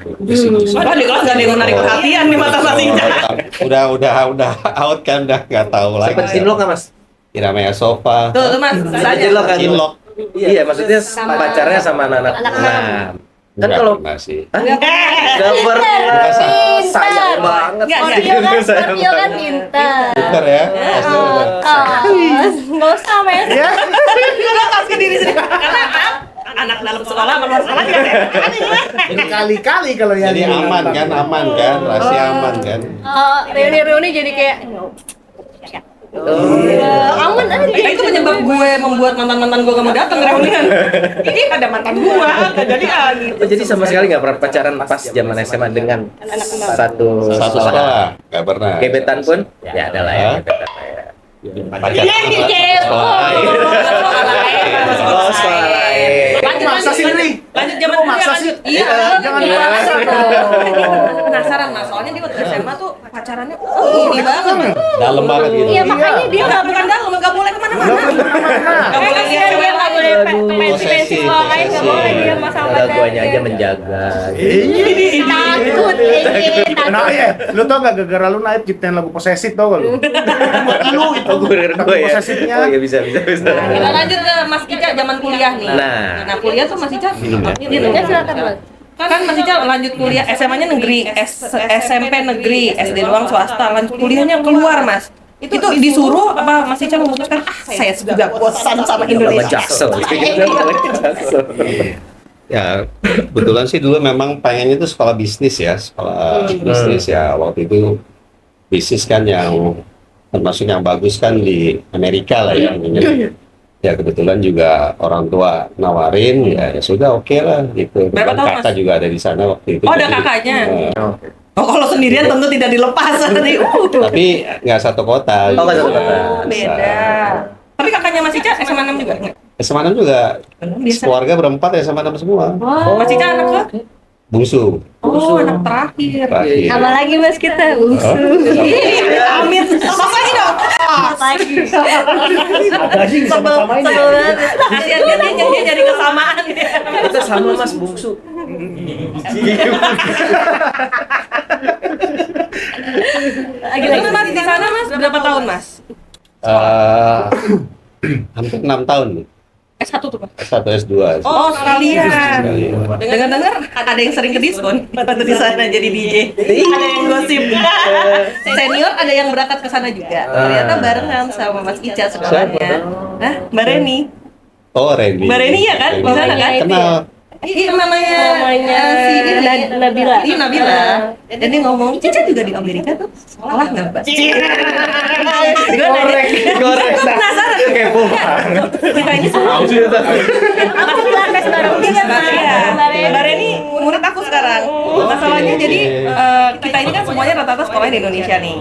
di kelas nggak ada yang menarik perhatian di mata Mas Ica. Udah out kan udah nggak tahu lagi. Sempat cinlok nggak mas? Iramaya Sofa. Tuh Mas, Saya tanya. cinlok kan? Cinlok. Iya, maksudnya pacarnya sama anak-anak. Nah, kan Nggak kalau pernah sih. nggak pernah. Sayang banget. Nggak, Scorpio kan, Scorpio kan pintar. Pinter ya. Pasti udah. Nggak usah, men. Nggak pas ke diri sendiri. Karena anak dalam sekolah sama luar sekolah ya. Berkali-kali kalau yang Jadi aman kan, rahasia aman kan. Reuni-reuni jadi kayak aman aja. Itu penyebab gue membuat mantan-mantan gue gak mau datang reunian. Ini ada mantan gue, jadi gitu. Jadi sama sekali nggak pernah pacaran pas zaman SMA dengan satu Satu sekolah nggak pernah. Gebetan pun ya ada lah ya Hah? gebetan lah ya. Pacaran sekolah lain. Oh, sekolah lain. Lanjut, Maksa sih, Ri. lanjut zaman Kok kuliah, maksa lanjut. sih? Iya, Jangan iya. dipaksa Penasaran Mas, soalnya dia waktu SMA tuh pacarannya ini banget. Dalam banget gitu. Iya, makanya dia Dia bukan dalam, nggak boleh kemana-mana. Nggak boleh dia lihat cewek nggak lain. boleh pensi sekolah lain, nggak boleh dia sama Udah guanya aja menjaga. takut, Nah ya, lu tau gak gara-gara lu naik ciptain lagu posesif tau gak lu? Buat lu itu. Oh, gue gue ya. Posesifnya. Oh iya bisa. Kita lanjut ke Mas Ica zaman kuliah nih. Nah. Kuliah tuh Mas Ica Minum ya? Ya silakan, Mas. kan Mas Ica lanjut kuliah SMA-nya negeri, SMP negeri, SD doang swasta, lanjut kuliahnya keluar Mas. Itu disuruh apa Mas Ica memutuskan saya sudah bosan sama Sama Indonesia. Jaksel. Jaksel. Ya, kebetulan sih dulu memang pengennya itu sekolah bisnis ya, sekolah bisnis ya. Waktu itu bisnis kan yang termasuk yang bagus kan di Amerika lah ya. Ya kebetulan juga orang tua nawarin, ya sudah oke lah gitu. Berapa Dan tahun, kakak Mas? juga ada di sana waktu itu. Oh, ada jadi, kakaknya. eh, Oh, kalau sendirian tentu tidak dilepas nanti. tapi nggak satu kota. Oh, nggak satu kota. Beda. Tapi kakaknya Mas Ica SMA 6 juga enggak? SMA 6 juga Biasa. keluarga berempat ya SMA 6 semua. Mas Ica anak ke? Bungsu. Oh, anak terakhir. Terakhir. Apa lagi Mas kita? Bungsu. Amin. Apa lagi dong? Lagi. Gaji sama-sama ini. Sebel banget. Kasihan dia jadi kesamaan. Kita sama Mas Bungsu. Terus Mas di sana Mas berapa tahun Mas? Hampir 6 tahun nih. S1 tuh Mas. S1, S2. Oh, sekalian. Sekalian. Dengar-dengar ada yang sering ke diskon waktu di sana jadi DJ. Ada yang gosip. Senior ada yang berangkat ke sana juga. Ternyata barengan sama Mas Ica sekolahnya. Hah? Mbak Reni. Oh, Randy. Mbak Reni ya kan? Di sana kan? Kenal. Iya namanya si ini Nabila. Iya Nabila. Dan dia ngomong, Cica juga di Amerika tuh sekolah nggak Mbak? Gue nanya, Goreng. gue penasaran. Kepo banget. Kita ini semua. Aku bilang tes bareng dia Mas. Iya, Mbak Reni murid aku sekarang. Masalahnya jadi kita ini kan semuanya rata-rata sekolah di Indonesia nih.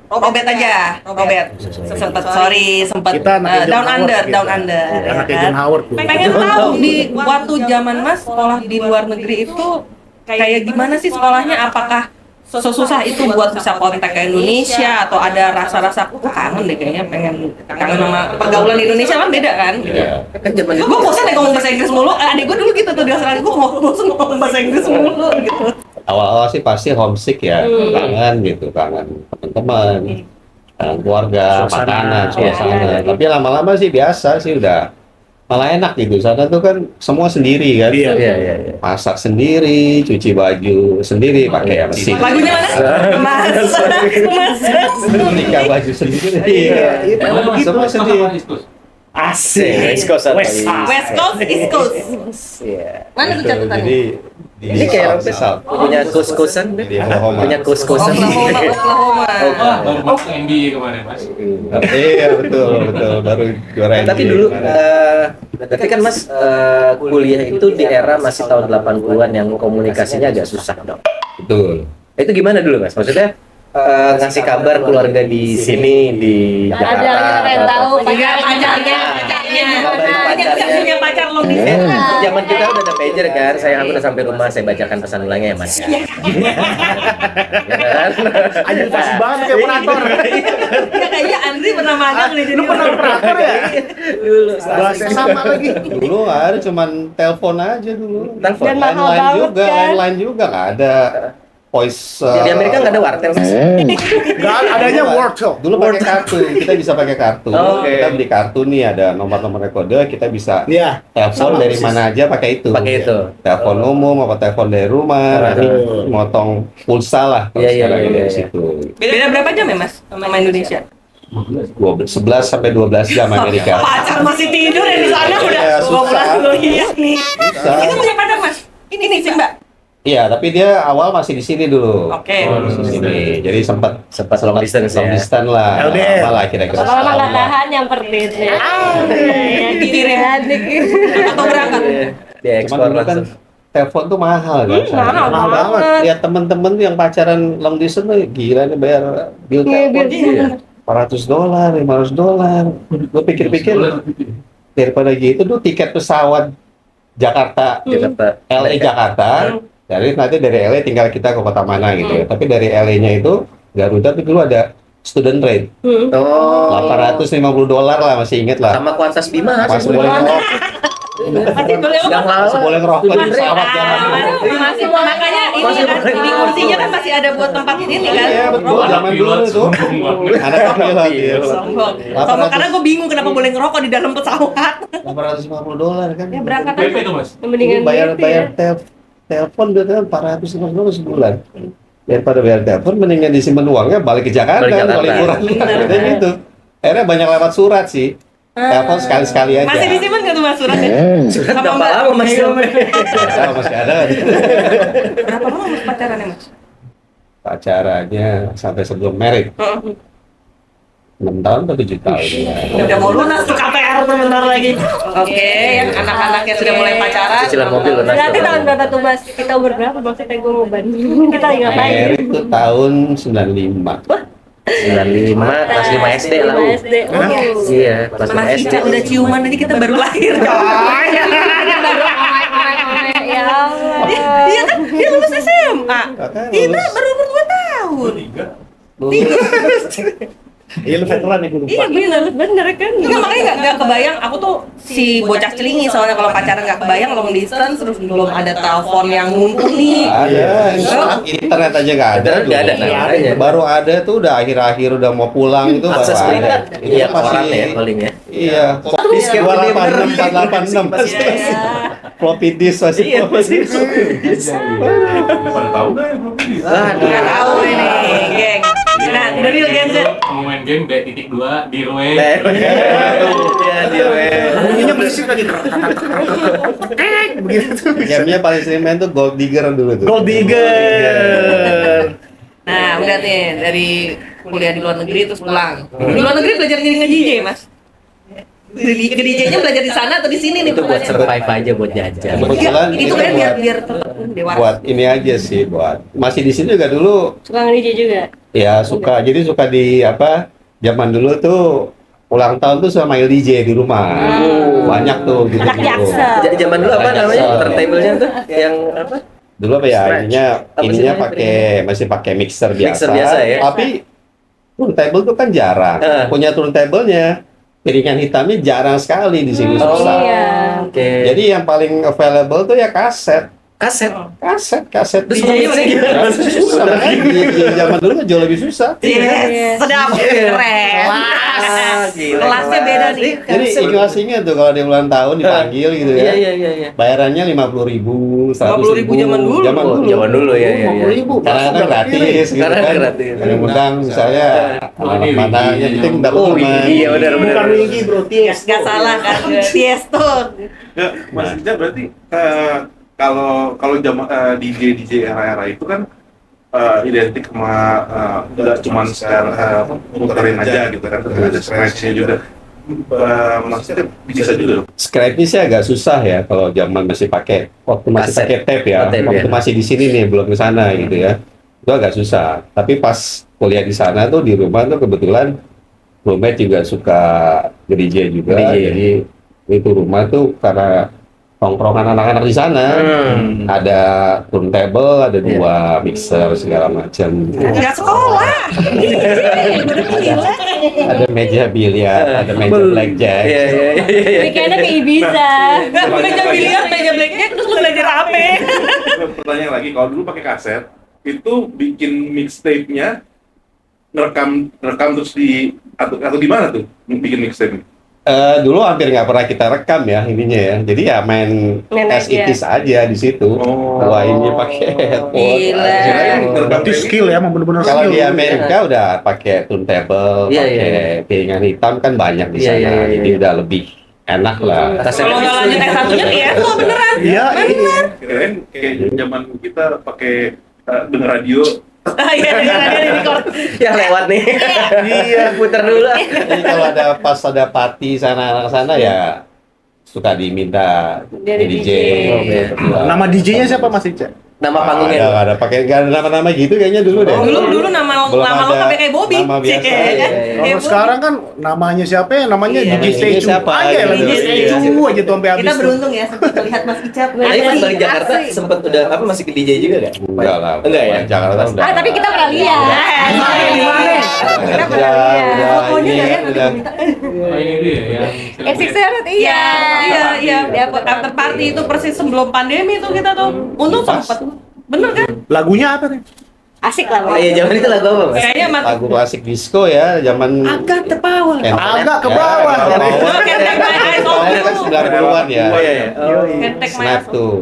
Robert aja, Robert. Sempat Kita anak down John under, Howard down gitu. under. ya Anak kan? John Howard tuh. Pengen tahu di waktu zaman Mas sekolah di luar negeri itu kayak gimana sih sekolahnya? Apakah sesusah itu buat bisa kontak ke Indonesia atau ada rasa-rasa kangen deh kayaknya pengen kangen sama pergaulan Indonesia kan beda kan? Iya. Kan zaman itu Gue bosan deh ngomong bahasa Inggris mulu. Adik gue dulu gitu tuh di Australia, gue bosan ngomong bahasa Inggris mulu gitu. Awal-awal sih pasti homesick ya, kangen gitu, kangen teman-teman, kangen keluarga, Suasana. makanan, suasana. Iya. Tapi lama-lama sih biasa sih udah malah enak gitu. Sana tuh kan semua sendiri kan, Iya. Iya. masak sendiri, cuci baju sendiri, pakai mesin, Lagunya mana? Mas. setrika baju sendiri. Iya, Semua Istus sendiri. apa Istus? Asik. West Coast atau West East. West Coast, East Coast. Iya. Mana tuh Gitu. catatannya? Jadi Ini kayak di South. punya kos-kosan, Di Oklahoma. punya kos-kosan. Oklahoma, Oklahoma. Wah, baru masuk NBA kemarin, Mas. Iya betul baru juara Tapi NBA dulu, kemarin. berarti kan Mas kuliah itu di era masih tahun 80-an yang komunikasinya agak susah dong. Betul. Itu gimana dulu Mas? Maksudnya ngasih kabar keluarga di sini di Ada Jakarta. yang pengen tahu Pacarnya, pacarnya. pacarnya. Kabarin Banyak yang pacarnya. punya pacar long Eh, distance. zaman kita udah ada pager kan, saya udah sampai rumah saya bacakan pesan ulangnya ya Mas. Ya kan? Anjir fasih banget kayak operator. Ya kayaknya Andri pernah magang nih jadi Lu pernah operator ya? Dulu Bahasa sama lagi. Dulu nggak ada, cuman telepon aja dulu. Telepon. Dan mahal Landline banget juga, kan? landline juga nggak ada. Voice. Di Amerika nggak ada wartel Mas. Enggak adanya word talk. Dulu pakai kartu, kita bisa pakai kartu. Oke. Kita beli kartu nih, ada nomor-nomor kode, kita bisa Iya. telepon dari mana aja pakai itu. Pakai itu. Telepon umum apa telepon dari rumah, nanti motong pulsa lah kalau Iya, iya, sekarang iya, dari iya. situ. Beda berapa jam ya Mas sama Indonesia? 11 sampai 12 jam Amerika. Pacar masih tidur ya di sana udah Iya, susah. 12 kuliah nih. Susah. Itu punya pacar Mas. Ini nih Simba. Iya, tapi dia awal masih di sini dulu. Oke. Di sini. Jadi sempat Long distance long ya. distance lah. LDR. Apa lah kira-kira. Lama-lama setahun nggak lah. tahan nyamperin ya. Dikirim. Atau berangkat. Dia Cuman ekspor dulu kan langsung. telepon tuh mahal kan. Mahal Mahal banget. Lihat temen-temen tuh yang pacaran long distance tuh gila nih bayar bill telepon Iya. $400, $500. Gue pikir-pikir daripada gitu tuh tiket pesawat Jakarta Jakarta. LA Jakarta dari nanti dari LA tinggal kita ke kota mana gitu ya. Tapi dari LA-nya itu Garuda tuh dulu ada student rate Oh. $850 lah, masih inget lah. Sama Kuantas Bima. Masih boleh ngerokok, Masih boleh Yang masih boleh ngerokok di pesawat zaman dulu. Masih makanya ini kan ini kursinya kan masih ada buat tempat ini kan. Iya betul, zaman dulu tuh anak pilot ya. Sombong. Sombong karena gue bingung kenapa boleh ngerokok di dalam pesawat. $850 kan. Ya berangkat PP aja. tuh, Mas. Mendingan bayar gitu ya. telepon udah kan $450 sebulan. Daripada bayar telepon mendingan disimpan uangnya balik ke Jakarta, Balik Jakarta. liburan. Kayak gitu. Akhirnya banyak lewat surat sih. Telepon sekali-sekali aja. Masih disimpan nggak tuh Mas suratnya? Surat Sama berapa Mbak? lama Mas? Oh, masih ada. Berapa lama Mas pacarannya Mas? Pacarannya sampai sebelum married 6 tahun atau 7 tahun. Udah mau lunas tuh KPR sebentar lagi. Oke, yang anak-anak yang sudah mulai pacaran. Cicilan mobil lunas. Berarti tahun berapa tuh Mas? Kita umur berapa? Maksudnya gue mau banding. Kita lagi ngapain? Married itu tahun 95. 95, kelas 5 SD lah. 5 SD. Iya, kelas 5 Mas SD. Ica udah ciuman aja kita baru lahir. Ya Allah. Iya kan? Dia lulus SMA. Kakak Kita lulus. baru umur 2 tahun. Iya lu veteran ya gue lupa. Iya bener. Bener kan? Enggak, makanya nggak kebayang. Aku tuh si bocah celingi soalnya kalau pacaran nggak kebayang long distance terus belum ada telepon yang mumpuni. Ada, internet aja nggak ada. Internet nggak ada, dulu. nah, makanya. Baru ada tuh udah akhir-akhir udah mau pulang itu baru Akses ada. berita. Itu Iya, masih koran ya, calling ya. Iya. Disket gede bener. 286 486 Iya. floppy disk masih Iya, floppy masih. disk. Pada tahu nggak ya belum ini? Nggak tahu ini, geng. Nah, udah real Gen Z. Mau main game B.2 di Rue. Iya, dia Bunyinya berisik lagi. Begitu. Gamenya paling sering main tuh Gold Digger dulu tuh. Gold Digger. Nah, udah nih dari kuliah di luar negeri terus pulang. Di luar negeri belajar jadi nge-DJ, Mas. Ke DJ-nya belajar di sana atau di sini nih? itu buat pertanyaannya? survive aja buat jajan. Kebetulan Itu itu kan biar buat- biar dewasa. buat ini aja sih, buat masih di sini juga dulu Suka nge-DJ juga. ya suka, jadi suka di apa, zaman dulu tuh ulang tahun tuh sama main DJ di rumah. Banyak tuh gitu. Anak dulu. Jaksel. Jadi zaman dulu apa namanya? Jaksel. Turntable-nya tuh yang apa? Dulu apa ya, Scratch. ininya Apa sih ininya namanya? pakai masih pakai mixer biasa. Mixer biasa ya? Tapi turntable tuh kan jarang. Punya turntable-nya, piringan hitamnya jarang sekali di sini, Oh, susah. Iya. Oke. Jadi yang paling available tuh ya kaset. Kaset. Terus pemiksnya gimana? Susah kan? Di zaman dulu kan jauh lebih susah. Yes, sedap, keren. Kelasnya beda nih. Jadi ikhlasnya tuh kalau dia ulang tahun dipanggil gitu ya. Iya. Bayarannya 50.000, 50.000 zaman dulu. Zaman dulu ya. 50.000. Kadang-kadang gratis gitu Karena kan. gratis. Yang undang misalnya anak mana yang penting dapat Oh teman. iya benar. Bukan Wingky bro, Ties. Gak salah kan, Tiesto. Ya, Mas Ija berarti kalau zaman DJ era-era itu kan identik sama nggak cuma secara muterin aja gitu kan, ada scratch-nya juga. Maksudnya bisa juga dong. Scratch-nya sih agak susah ya kalau zaman masih pakai waktu masih Kaset. pakai tape ya. Tape, Waktu ya. masih di sini nih belum ke sana gitu ya. Itu agak susah. Tapi pas kuliah di sana tuh di rumah tuh kebetulan roommate juga suka nge-DJ juga. DJ. Jadi itu rumah tuh karena tongkrongan anak-anak di sana. Ada turntable, ada dua mixer segala macam. Gak sekolah. Ada meja biliar, ada meja blackjack. Iya. Weekendnya ke Ibiza. Meja biliar, meja blackjack, terus lu belajar apa? Pertanyaan lagi, kalau dulu pakai kaset, itu bikin mixtape-nya ngerekam terus atau di mana tuh bikin mixtape? Dulu hampir nggak pernah kita rekam ya ininya ya. Jadi ya main Main as it aja. is aja di situ. Oh. Bawainnya pakai headphone. Gila. Kirain ngerekam Berarti skill ya, emang bener-bener Kalau skill. di Amerika udah pakai turntable, Iya, pakai iya. piringan hitam kan banyak di Iya, sana. iya. Jadi udah lebih enak lah. Kalau nggak lanjut S1-nya Tiesto beneran. Iya, iya. Kirain kayak zaman kita pakai denger radio. Iya, di record. Yang lewat nih. Iya. Putar dulu. Jadi kalau pas ada party sana ya suka diminta Dari DJ. DJ. Iya. Nama DJ-nya siapa Mas Ica? Nama panggungnya. Nggak ada pakai nggak ada nama-nama gitu kayaknya dulu deh. Dulu nama Belum lama ada lengkapnya kayak Bobby. nama biasa. Iya, kan? Iya. Kayak Kalau Bobby. sekarang kan namanya siapa ya? Namanya Iya. DJ Stay True Siapa aja lah, gitu. DJ Stay Iya. True aja tuh sampai habis. Kita tuh. beruntung ya sempat melihat Mas Icap. Tapi pas balik Jakarta sempet udah masih ke DJ juga nggak? Enggak lah. Enggak ya? Jakarta udah. Ah, tapi kita pernah lihat. Di mana? Kita pernah lihat. Fotonya ini nggak ya? udah Oh ini dia yang Exit Iya, iya. Di After party itu persis sebelum pandemi tuh kita tuh. Untung Pas. sempet. Bener kan? Lagunya apa nih? Asik lah. Oh iya zaman itu lagu apa mas? Kayaknya lagu klasik disco ya zaman agak terpawa. Agak ke bawah. Ya, Can't take my eyes off Itu kan you. 90-an ya. Oh iya. Iya. Oh. Can't take my Snap eyes off. tuh,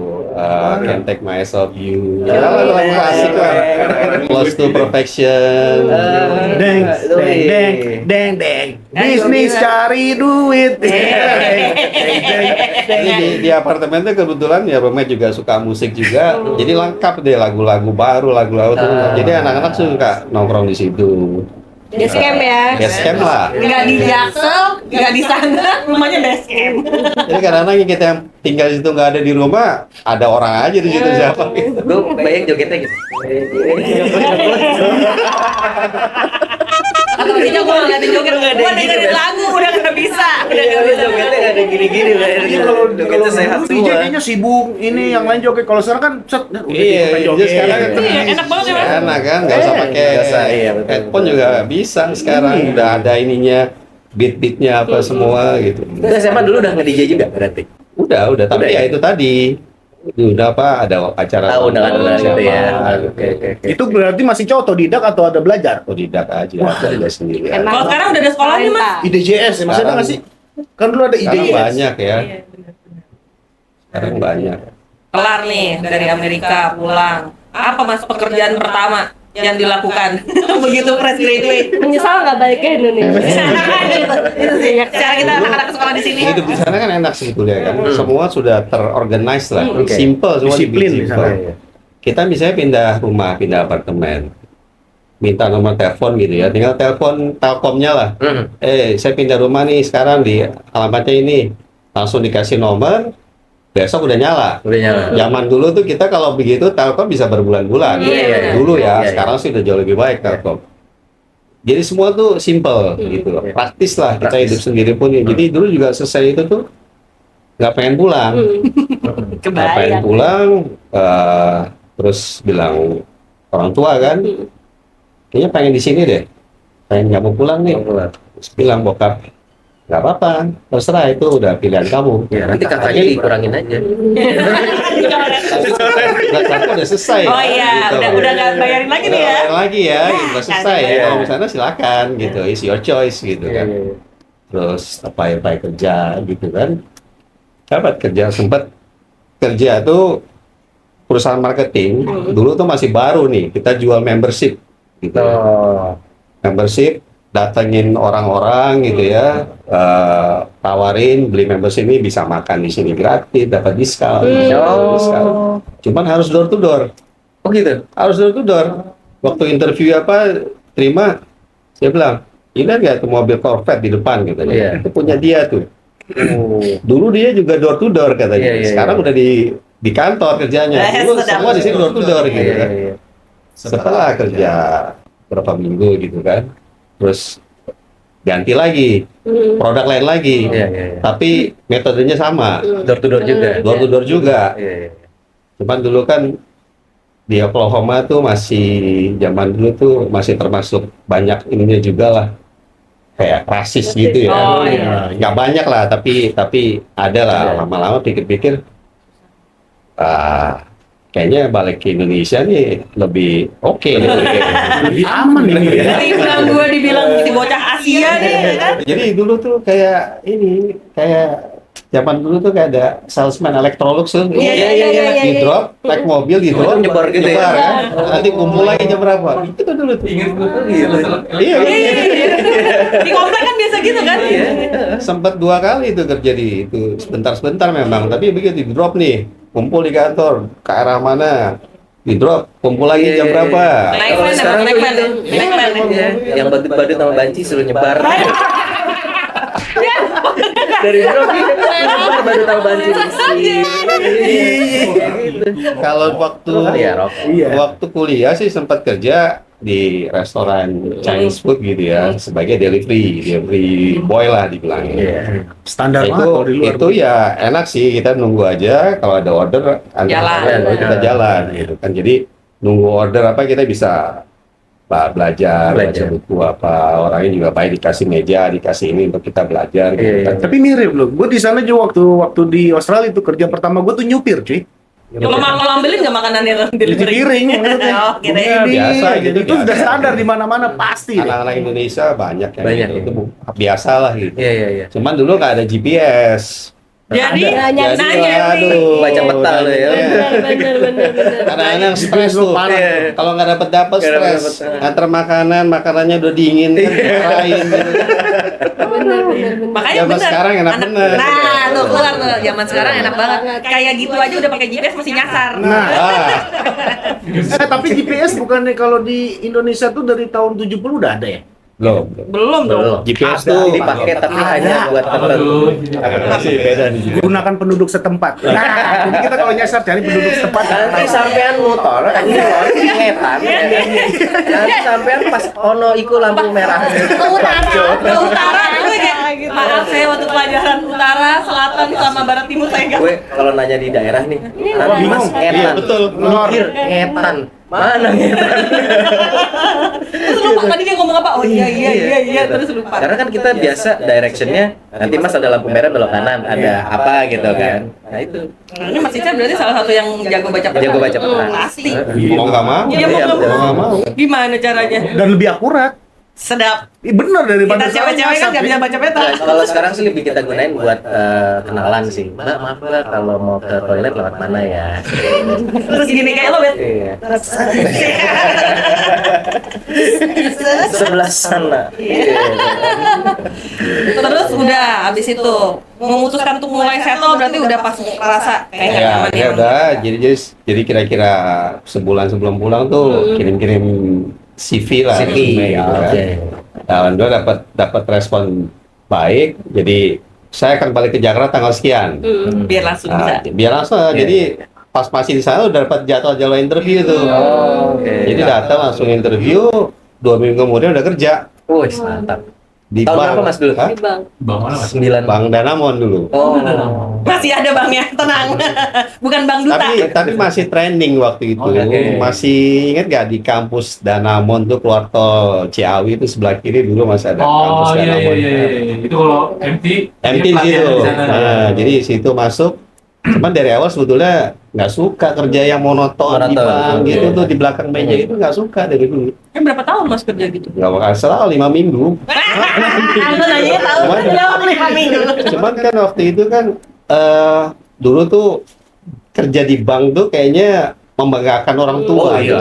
Can't Take My Eyes Off You. Ya lagu klasik lah. Close to Perfection. Deng, deng. Bisnis cari duit. Jadi di apartemen tuh kebetulan ya roommate juga suka musik juga. Jadi lengkap deh lagu-lagu baru, lagu-lagu tuh. Jadi anak-anak suka nongkrong di situ. Base camp ya. Base camp lah. Nggak di Jaksel, nggak di sana, rumahnya base camp. Jadi kadang-kadang kita yang tinggal di situ nggak ada di rumah, ada orang aja di situ siapa gitu. Gue bayang jogetnya gitu. Atau kita gue ngeliatin joget, gue dengerin lagu, udah nggak bisa. Udah nggak bisa. Jogetnya nggak ada gini-gini. Iya, kalau Jogetnya sehat dulu DJ semua. kayaknya sibuk, ini yang lain joget. Kalau sekarang kan set, udah Iya, ikutan jadi sekarang kan Iya, enak banget ya, Mas. enak kan, nggak usah pakai Biasa, iya, betul. headphone juga bisa sekarang. Udah ada ininya, beat-beatnya apa semua gitu. Itu SMA dulu udah nge-DJ juga berarti? Udah, tapi Udah ya ya? itu tadi. Udah apa, ada acara. Ah, undangan gitu ya. siapa, Oke. Itu berarti masih cowok otodidak atau ada belajar? Otodidak aja, belajar sendiri. Emang. Kalau sekarang udah ada sekolahnya, Mas. IDJS ya, masih ada nggak sih? Kan dulu ada Sekarang IDJS. banyak ya, Iya, bener-bener. sekarang banyak. Kelar nih dari Amerika pulang. Apa Mas pekerjaan pertama yang dilakukan begitu fresh graduate? Menyesal nggak balik ke Indonesia? Itu sih. Secara kita anak-anak sekolah di sini. Hidup di sana kan enak sebetulnya kan. Semua sudah terorganize lah, Oke. simple semua Disiplin dibikin di simple. sana. Kita misalnya pindah rumah, pindah apartemen, minta nomor telepon gitu ya, tinggal telepon Telkomnya lah. Saya pindah rumah nih sekarang di alamatnya ini, langsung dikasih nomor, besok udah nyala. Udah nyala. Zaman dulu tuh kita kalau begitu Telkom bisa berbulan-bulan. Iya, Dulu ya, iya. sekarang sih udah jauh lebih baik Telkom. Jadi semua tuh simple gitu loh, Iya. praktis lah kita Praktis. hidup sendiri pun. Jadi dulu juga selesai itu tuh nggak pengen pulang, nggak pengen pulang, terus bilang orang tua kan, kayaknya pengen di sini deh, pengen nggak mau pulang nih. Terus bilang bokap, nggak apa-apa, terserah itu udah pilihan kamu. Ya, nanti kakaknya dikurangin aja. Udah selesai. Oh iya, gitu. udah nggak bayarin lagi nih ya. Udah bayarin lagi ya, gitu. Udah selesai ya. Iya. Kalau misalnya silakan gitu, it's your choice gitu kan. Terus apa kerja gitu kan. Dapat kerja, sempat kerja tuh perusahaan marketing. Dulu tuh masih baru nih, kita jual membership gitu. Oh. Membership, datengin orang-orang gitu ya, tawarin beli membership ini bisa makan di sini gratis, dapat diskon, diskon. Cuman harus door to door. Oh gitu. Harus door to door. Waktu interview apa terima, saya bilang, ini nggak tuh mobil Corvette di depan gitu. Iya. Itu punya dia tuh. Dulu dia juga door to door katanya. Iya. Sekarang udah di kantor kerjanya. Dulu sedap. semua di sini door to door gitu Iya, kan. iya. Setelah kerja berapa minggu gitu kan, terus ganti lagi produk lain lagi, Iya, iya, iya. tapi metodenya sama, Door to door juga. door to door juga. Iya, iya. Cuman dulu kan di Oklahoma tuh masih zaman dulu tuh masih termasuk banyak ininya juga lah, kayak rasis gitu ya. Oh, iya. Nggak banyak lah, tapi ada lah. Ada. Lama-lama pikir-pikir, kayaknya balik ke Indonesia nih lebih oke nih. Lebih aman ini ya. Timbang gue dibilang si bocah Asia nih kan. Jadi dulu tuh kayak zaman dulu tuh kayak ada salesman Electrolux tuh. Iya. Di drop, naik mobil di drop, Nyebar gitu ya? kan. Nanti kumpul lagi jam berapa? Itu tuh dulu tuh. Ingat gue tuh Iya. Di komplek kan biasa gitu kan. Sempat 2 kali itu kerja di itu sebentar memang, tapi begitu di drop nih, kumpul di kantor ke arah mana? Di drop, kumpul lagi jam berapa? Naik Kalau van, sekarang naik tuh van. itu, Naik van. iya, yang badut-badut sama banci suruh nyebar. Dari drop nyebar badut sama banci di sini. Gitu. Kalau waktu Iya, Rob. Iya. waktu kuliah sih sempat kerja di restoran Chinese food gitu ya, sebagai delivery boy lah dibilangnya. Iya. Standar Itu banget kalau di luar. itu ya enak sih, kita nunggu aja kalau ada order Jalan. kita jalan gitu kan. Jadi nunggu order apa kita bisa belajar baca buku apa, orangnya juga baik, dikasih meja, dikasih ini untuk kita belajar gitu Iya, kan. Tapi mirip loh. Gue di sana juga waktu di Australia itu kerja pertama gue tuh nyupir, cuy. Lo ngambilin nggak makanannya lo Di delivery? piring. Oh, gitu ya. Biasa gitu, Itu sudah biasa. standar di mana-mana pasti. deh. Anak-anak Indonesia banyak yang Banyak, gitu. ya. Itu biasa lah gitu. Iya, iya, iya. Cuman dulu nggak ada GPS. Jadi Nanya nanya nih. Baca peta lo ya. bener. Kadang-kadang stres tuh. Iya. Kalau nggak dapat Nggak dapet, stres. Nganter makanannya udah dingin, kan, marahin gitu. Makanya Zaman bener. sekarang enak bener. Nah, tuh keluar tuh. Zaman sekarang enak banget. Kayak gitu aja udah pakai GPS masih nyasar. Nah, Ah, tapi GPS bukannya kalau di Indonesia tuh dari tahun 70 udah ada ya? belum. Belum dong. Belum. GPS Ada. tuh Dipakai tapi hanya buat Apa tertentu. tuh? masih beda nih. Gunakan penduduk setempat. Nah, jadi kita kalau nyasar cari penduduk setempat. Nanti sampean motor, ngetan. Nanti sampean pas ono iku lampu merah. Ke utara gue kayak maaf saya waktu pelajaran utara, selatan, sama barat timur saya enggak. Gue kalau nanya di daerah nih, nanti bingung. mas Iya, ngetan. betul. Mikir ngetan. Mana ngetan? Terus lupa tadi dia ngomong apa? Oh iya terus lupa. Karena kan kita biasa directionnya nanti mas ada lampu merah belok kanan, ada apa gitu kan. Nah itu. Ini Mas Ica berarti salah satu yang jago baca peta. Jago baca peta. Pasti. Mau nggak mau? Iya mau nggak Mau mau. nggak mau. Gimana caranya? Dan lebih akurat. Sedap. Bener daripada Kita cewek-cewek kan nggak bisa baca peta. Nah, kalau sekarang sih lebih kita gunain buat kenalan sih. Mbak, maaf mbak, kalau mau ke toilet lewat mana ya? Terus gini kayak lo bet. Iya. Sebelah sana. Iya. Terus udah abis itu memutuskan untuk mulai settle berarti udah pas ngerasa kayak nggak Ya, nyaman ya udah. Jadi kira-kira sebulan sebelum pulang tuh kirim-kirim CV lah, CV, resume gitu kan. oke. Nah, alhamdulillah dapat respon baik. Jadi saya akan balik ke Jakarta tanggal sekian. biar langsung bisa. Nah, biar langsung. Jadi pas masih di sana udah dapat jadwal interview tuh. Oh, oke. Jadi datang langsung interview, 2 minggu kemudian udah kerja. Wih, mantap. Di Tahun bank. berapa, Mas, dulu? Hah? Di Bang. Bang mana mas? 9. Bank Danamon dulu. Oh. Masih ada banknya, tenang. Bukan bank duta. Tapi masih trending waktu itu. Oke. Masih ingat gak di kampus Danamon tuh keluar tol Ciawi itu sebelah kiri dulu masih ada kampus Oh iya Danamon. iya iya. Itu kalau MT. MT di situ. Nah, jadi situ masuk. Cuman dari awal sebetulnya nggak suka kerja yang monoton di Monoton. bank gitu Iya. tuh di belakang meja itu nggak suka dari dulu. Berapa tahun mas kerja gitu? Nggak bakal salah 5 minggu. Lu nanya tahu Cuman- jawab 5 minggu. Cuman kan waktu itu kan dulu tuh kerja di bank tuh kayaknya membanggakan orang tua. Oh iya.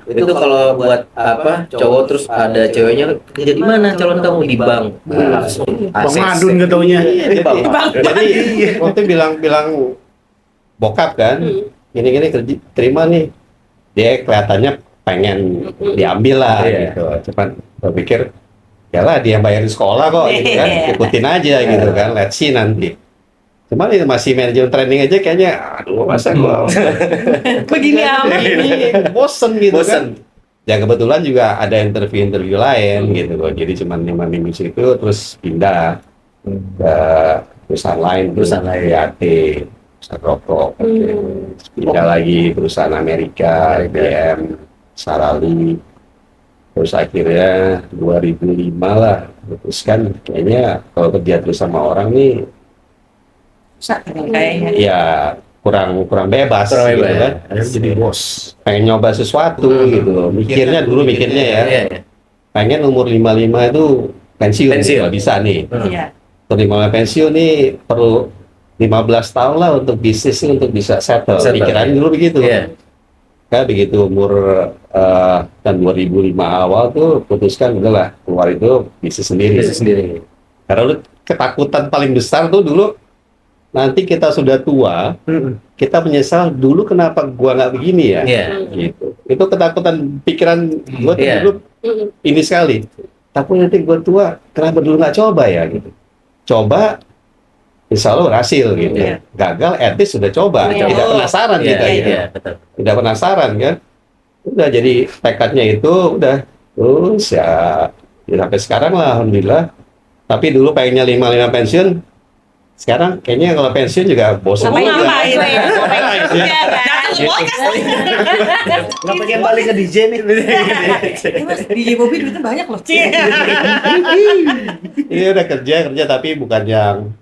gitu. Itu kalau buat apa cowok terus ada ceweknya kerja di mana calon kamu di bank. Bang Madun gak taunya. Iya, Jadi waktu bilang bokap kan, gini-gini kerja terima nih. Dia kelihatannya pengen diambil lah Iya. gitu. Cuman gue pikir yalah dia yang bayarin sekolah kok gitu kan, ikutin aja gitu kan, let's see nanti. Cuman itu masih manajemen training aja kayaknya, aduh masa gua Begini amat. ini bosen gitu Bosen. kan. Ya kebetulan juga ada interview lain gitu loh. Jadi cuma 5 minggu situ terus pindah ke perusahaan lain, Perusahaan lain. PAT, perusahaan rokok. Terus pindah lagi perusahaan Amerika, IBM, Sarali. Terus akhirnya 2005 lah putuskan kayaknya kalau kerja terus sama orang nih Kayaknya. ya kurang bebas, Kurang gitu bebas, kan. ya. Jadi bos. Pengen nyoba sesuatu gitu loh. Mikirnya ya Iya, iya. pengen umur 55 itu pensiun, Pensiun. kalau bisa nih. Iya. Untuk 55 pensiun nih perlu 15 tahun lah untuk bisnis ini untuk bisa settle. Settle. Pikiran dulu begitu. Iya. Kan begitu umur dan 2005 awal tuh putuskan udahlah keluar itu bisnis sendiri. Bisnis sendiri. Karena lu ketakutan paling besar tuh dulu nanti kita sudah tua, kita menyesal dulu kenapa gua nggak begini ya. Iya. Gitu. Itu ketakutan pikiran gua tuh Iya. dulu ini sekali. Tapi nanti gua tua, kenapa dulu nggak coba ya gitu. Coba, insya Allah berhasil gitu. Iya. Gagal, etis sudah coba. Iya. Tidak penasaran Iya, kita gitu. iya, betul. Tidak penasaran kan. Udah jadi tekadnya itu udah. Terus ya sampai sekarang lah alhamdulillah. Tapi dulu pengennya 55 pensiun. Sekarang kayaknya kalau pensiun juga bosan Ngapain juga. ngapain? Iya. Nggak pengen balik ke DJ nih. Mas, DJ Bobby duitnya banyak loh. Ini udah kerja tapi bukan yang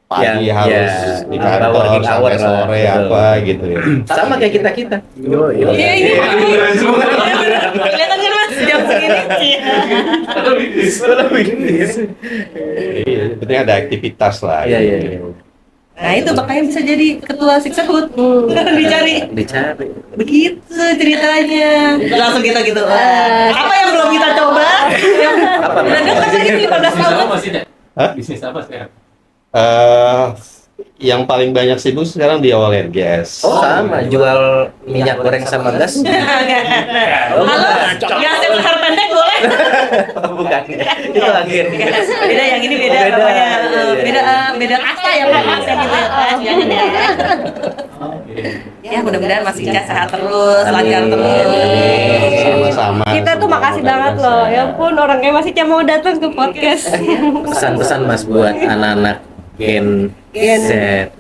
pagi Yang- harus ya, di apa, kantor working hour sampai lah. sore Betul. apa gitu ya. Sama kayak kita. Iya, iya. Kelihatan kan mas, jam segini. Iya, penting ada aktivitas lah. Iya, gitu. iya, iya. Nah itu makanya bisa jadi ketua Sisterhood. Dicari. Dicari. Begitu ceritanya. Langsung kita gitu. Apa yang belum kita coba? Apa? Udah dekat lagi 15 Bisnis tahun. apa sih Dek? Hah? Bisnis apa sekarang? Yang paling banyak sibuk sekarang di oil and gas. Oh, sama. Jual minyak goreng sama gas. Halo, yang saya besar pendek boleh? Bukan. Itu akhirnya. Beda yang ini beda, Beda. namanya beda kasta ya Pak, kasta gitu ya. Jangan ya. Ya mudah-mudahan Mas Ica sehat terus, lancar terus. Sama-sama. Kita tuh makasih banget loh. Ya ampun, orangnya masih mau datang ke podcast. Pesan-pesan Mas buat anak-anak Gen Z.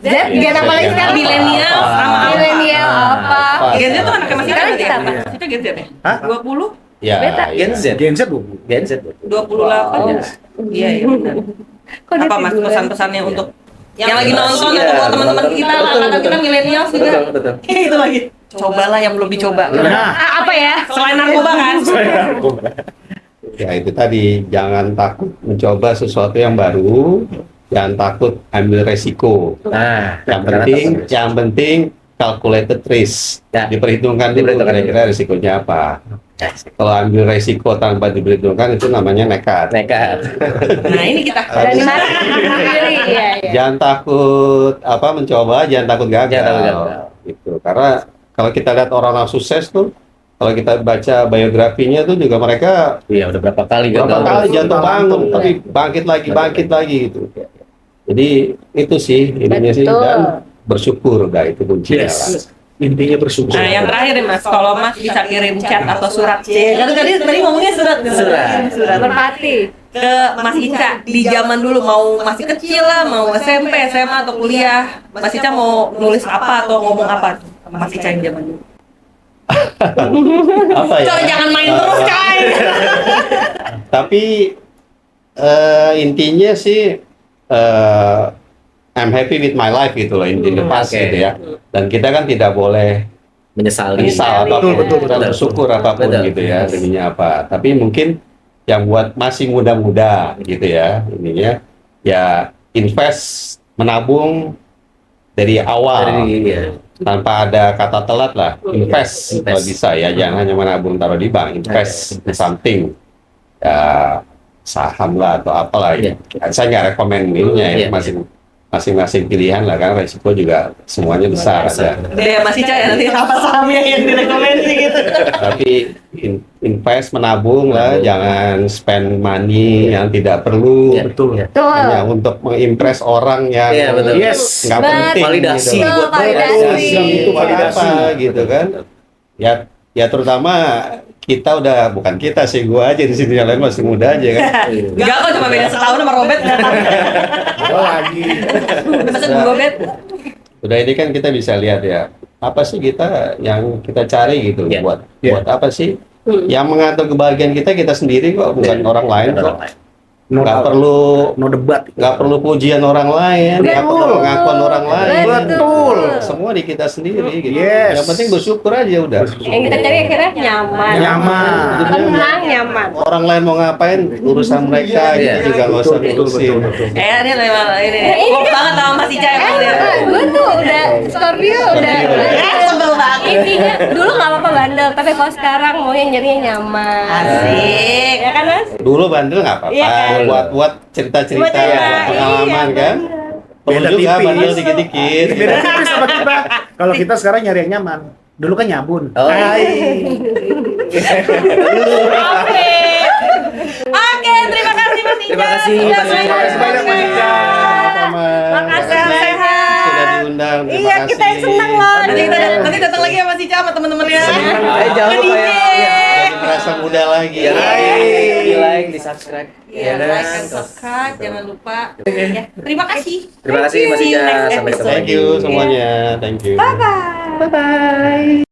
Z, gen apa lagi sekarang? Milenial sama Milenial apa? Gen Z tuh anaknya Mas Ica Sekarang berarti kita ya? apa? Itu Gen Z ya? Hah? 20? Ya, Beta. iya. Gen Z. Gen Z bu. Gen Z. 28 ya? Iya, iya benar. Kok dia Apa Mas tiduran? pesan-pesannya untuk yang lagi nonton Iya, atau buat teman-teman betul, kita, betul, angkatan betul. kita milenial juga. Betul, betul. Itu lagi. Cobalah yang belum dicoba. Nah, Apa ya? Selain narkoba kan? Ya itu tadi, jangan takut mencoba sesuatu yang baru, jangan takut ambil resiko. Nah, Yang penting calculated risk. Ya. Diperhitungkan dulu Diperhitungkan. kira-kira risikonya apa. Kalau ambil resiko tanpa diperhitungkan itu namanya nekat. nekat. Nah ini kita. Dan di mana? Sendiri, iya, iya. Jangan takut mencoba, jangan takut gagal. Jangan takut gagal. Gitu. Karena kalau kita lihat orang-orang sukses tuh, kalau kita baca biografinya tuh juga mereka Iya, udah berapa kali berapa gagal. kali jatuh bangun, Betul. tapi bangkit lagi gitu. Jadi itu sih ininya sih, Betul. dan bersyukur, udah itu kuncinya lah. yes. Intinya bersyukur. Nah yang terakhir nih Mas, kalau Mas bisa kirim chat atau surat C. Kan tadi ngomongnya surat. Surat. Surat. Merpati. ke Mas Ica di zaman dulu, mau masih kecil lah, mau SMP, SMA atau kuliah, Mas Ica mau nulis apa atau ngomong apa tuh sama Mas Ica yang zaman dulu? Apa ya? Coy, jangan main terus, coy. Tapi intinya sih I'm happy with my life gitu loh, in the past Oke. gitu ya. Dan kita kan tidak boleh Menyesali. menyesal apapun, Betul, kita betul. bersyukur apapun Betul. gitu ya, ininya apa. Tapi mungkin yang buat masih muda-muda gitu ya, ininya ya invest, menabung dari awal. Dari ya. Tanpa ada kata telat lah, invest Invest. kalau bisa ya, jangan hanya menabung taruh di bank, invest in something, ya saham lah atau apalah. Iya. Saya nggak rekomen ininya ya, Iya. masing-masing pilihan lah, karena resiko juga semuanya besar Besar. ada. Deh, Mas Ica ya, nanti apa sahamnya yang direkomendasi gitu. Tapi invest, menabung lah, Menabung. jangan spend money yang tidak perlu Iya. Betul. Iya. hanya untuk mengimpress orang yang Iya, betul. Yes. nggak penting. Validasi gitu. buat Validasi. Itu Validasi. apa gitu kan? Ya terutama kita udah, bukan kita sih, gua aja di sini, yang lain masih muda aja kan. Enggak kok, cuma beda setahun sama Robert. Apa lagi? Masa Robert? Udah ini kan kita bisa lihat ya, apa sih kita yang kita cari gitu, Iya. buat Iya. buat apa sih? Yang mengatur kebahagiaan kita sendiri kok, bukan orang lain Bukan kok. orang lain. No, Nggak perlu debat. nggak perlu pujian orang lain, nggak Betul. perlu pengakuan orang lain. Betul. Semua di kita sendiri gitu. Yes. Yang penting bersyukur aja udah. Yang kita cari akhirnya nyaman. Nyaman. Tenang, nyaman. Orang lain mau ngapain, urusan mereka Iya. gitu juga nggak usah ngurusin. Ini lewat ini. Klop banget sama Mas Ica emang dia. Gue tuh udah Scorpio udah. Sebel banget. Intinya dulu nggak apa-apa bandel, tapi kalau sekarang mau yang nyarinya nyaman. Asik. Ya kan Mas? Dulu bandel nggak apa-apa, Iya kan? buat cerita-cerita, Buat cerita, buat pengalaman iya, kan. Perlu Beda juga tipis. bandel dikit-dikit. Beda tipis sama kita. Kalau kita sekarang nyari yang nyaman. Dulu kan nyabun. Oh, iya. Hai. Oke, terima kasih Mas Ica. Terima kasih, Sudah Mas Ica. banyak Terima kasih banyak, Mas Ica. Sama-sama. Makasih, Terima kasih sehat. sudah diundang. Terima Iya, kita yang kasih. senang loh. Nanti datang lagi ya Mas Ica sama teman-temannya. Ayo, jangan lupa ya. Iya. Jadi merasa muda lagi. Ya, Hai. di like, di subscribe. Iya, like and subscribe, jangan lupa. Ya, terima kasih. Terima kasih Mas See you Ica. next Sampai ketemu episode. Thank you semuanya. Thank you. Bye bye.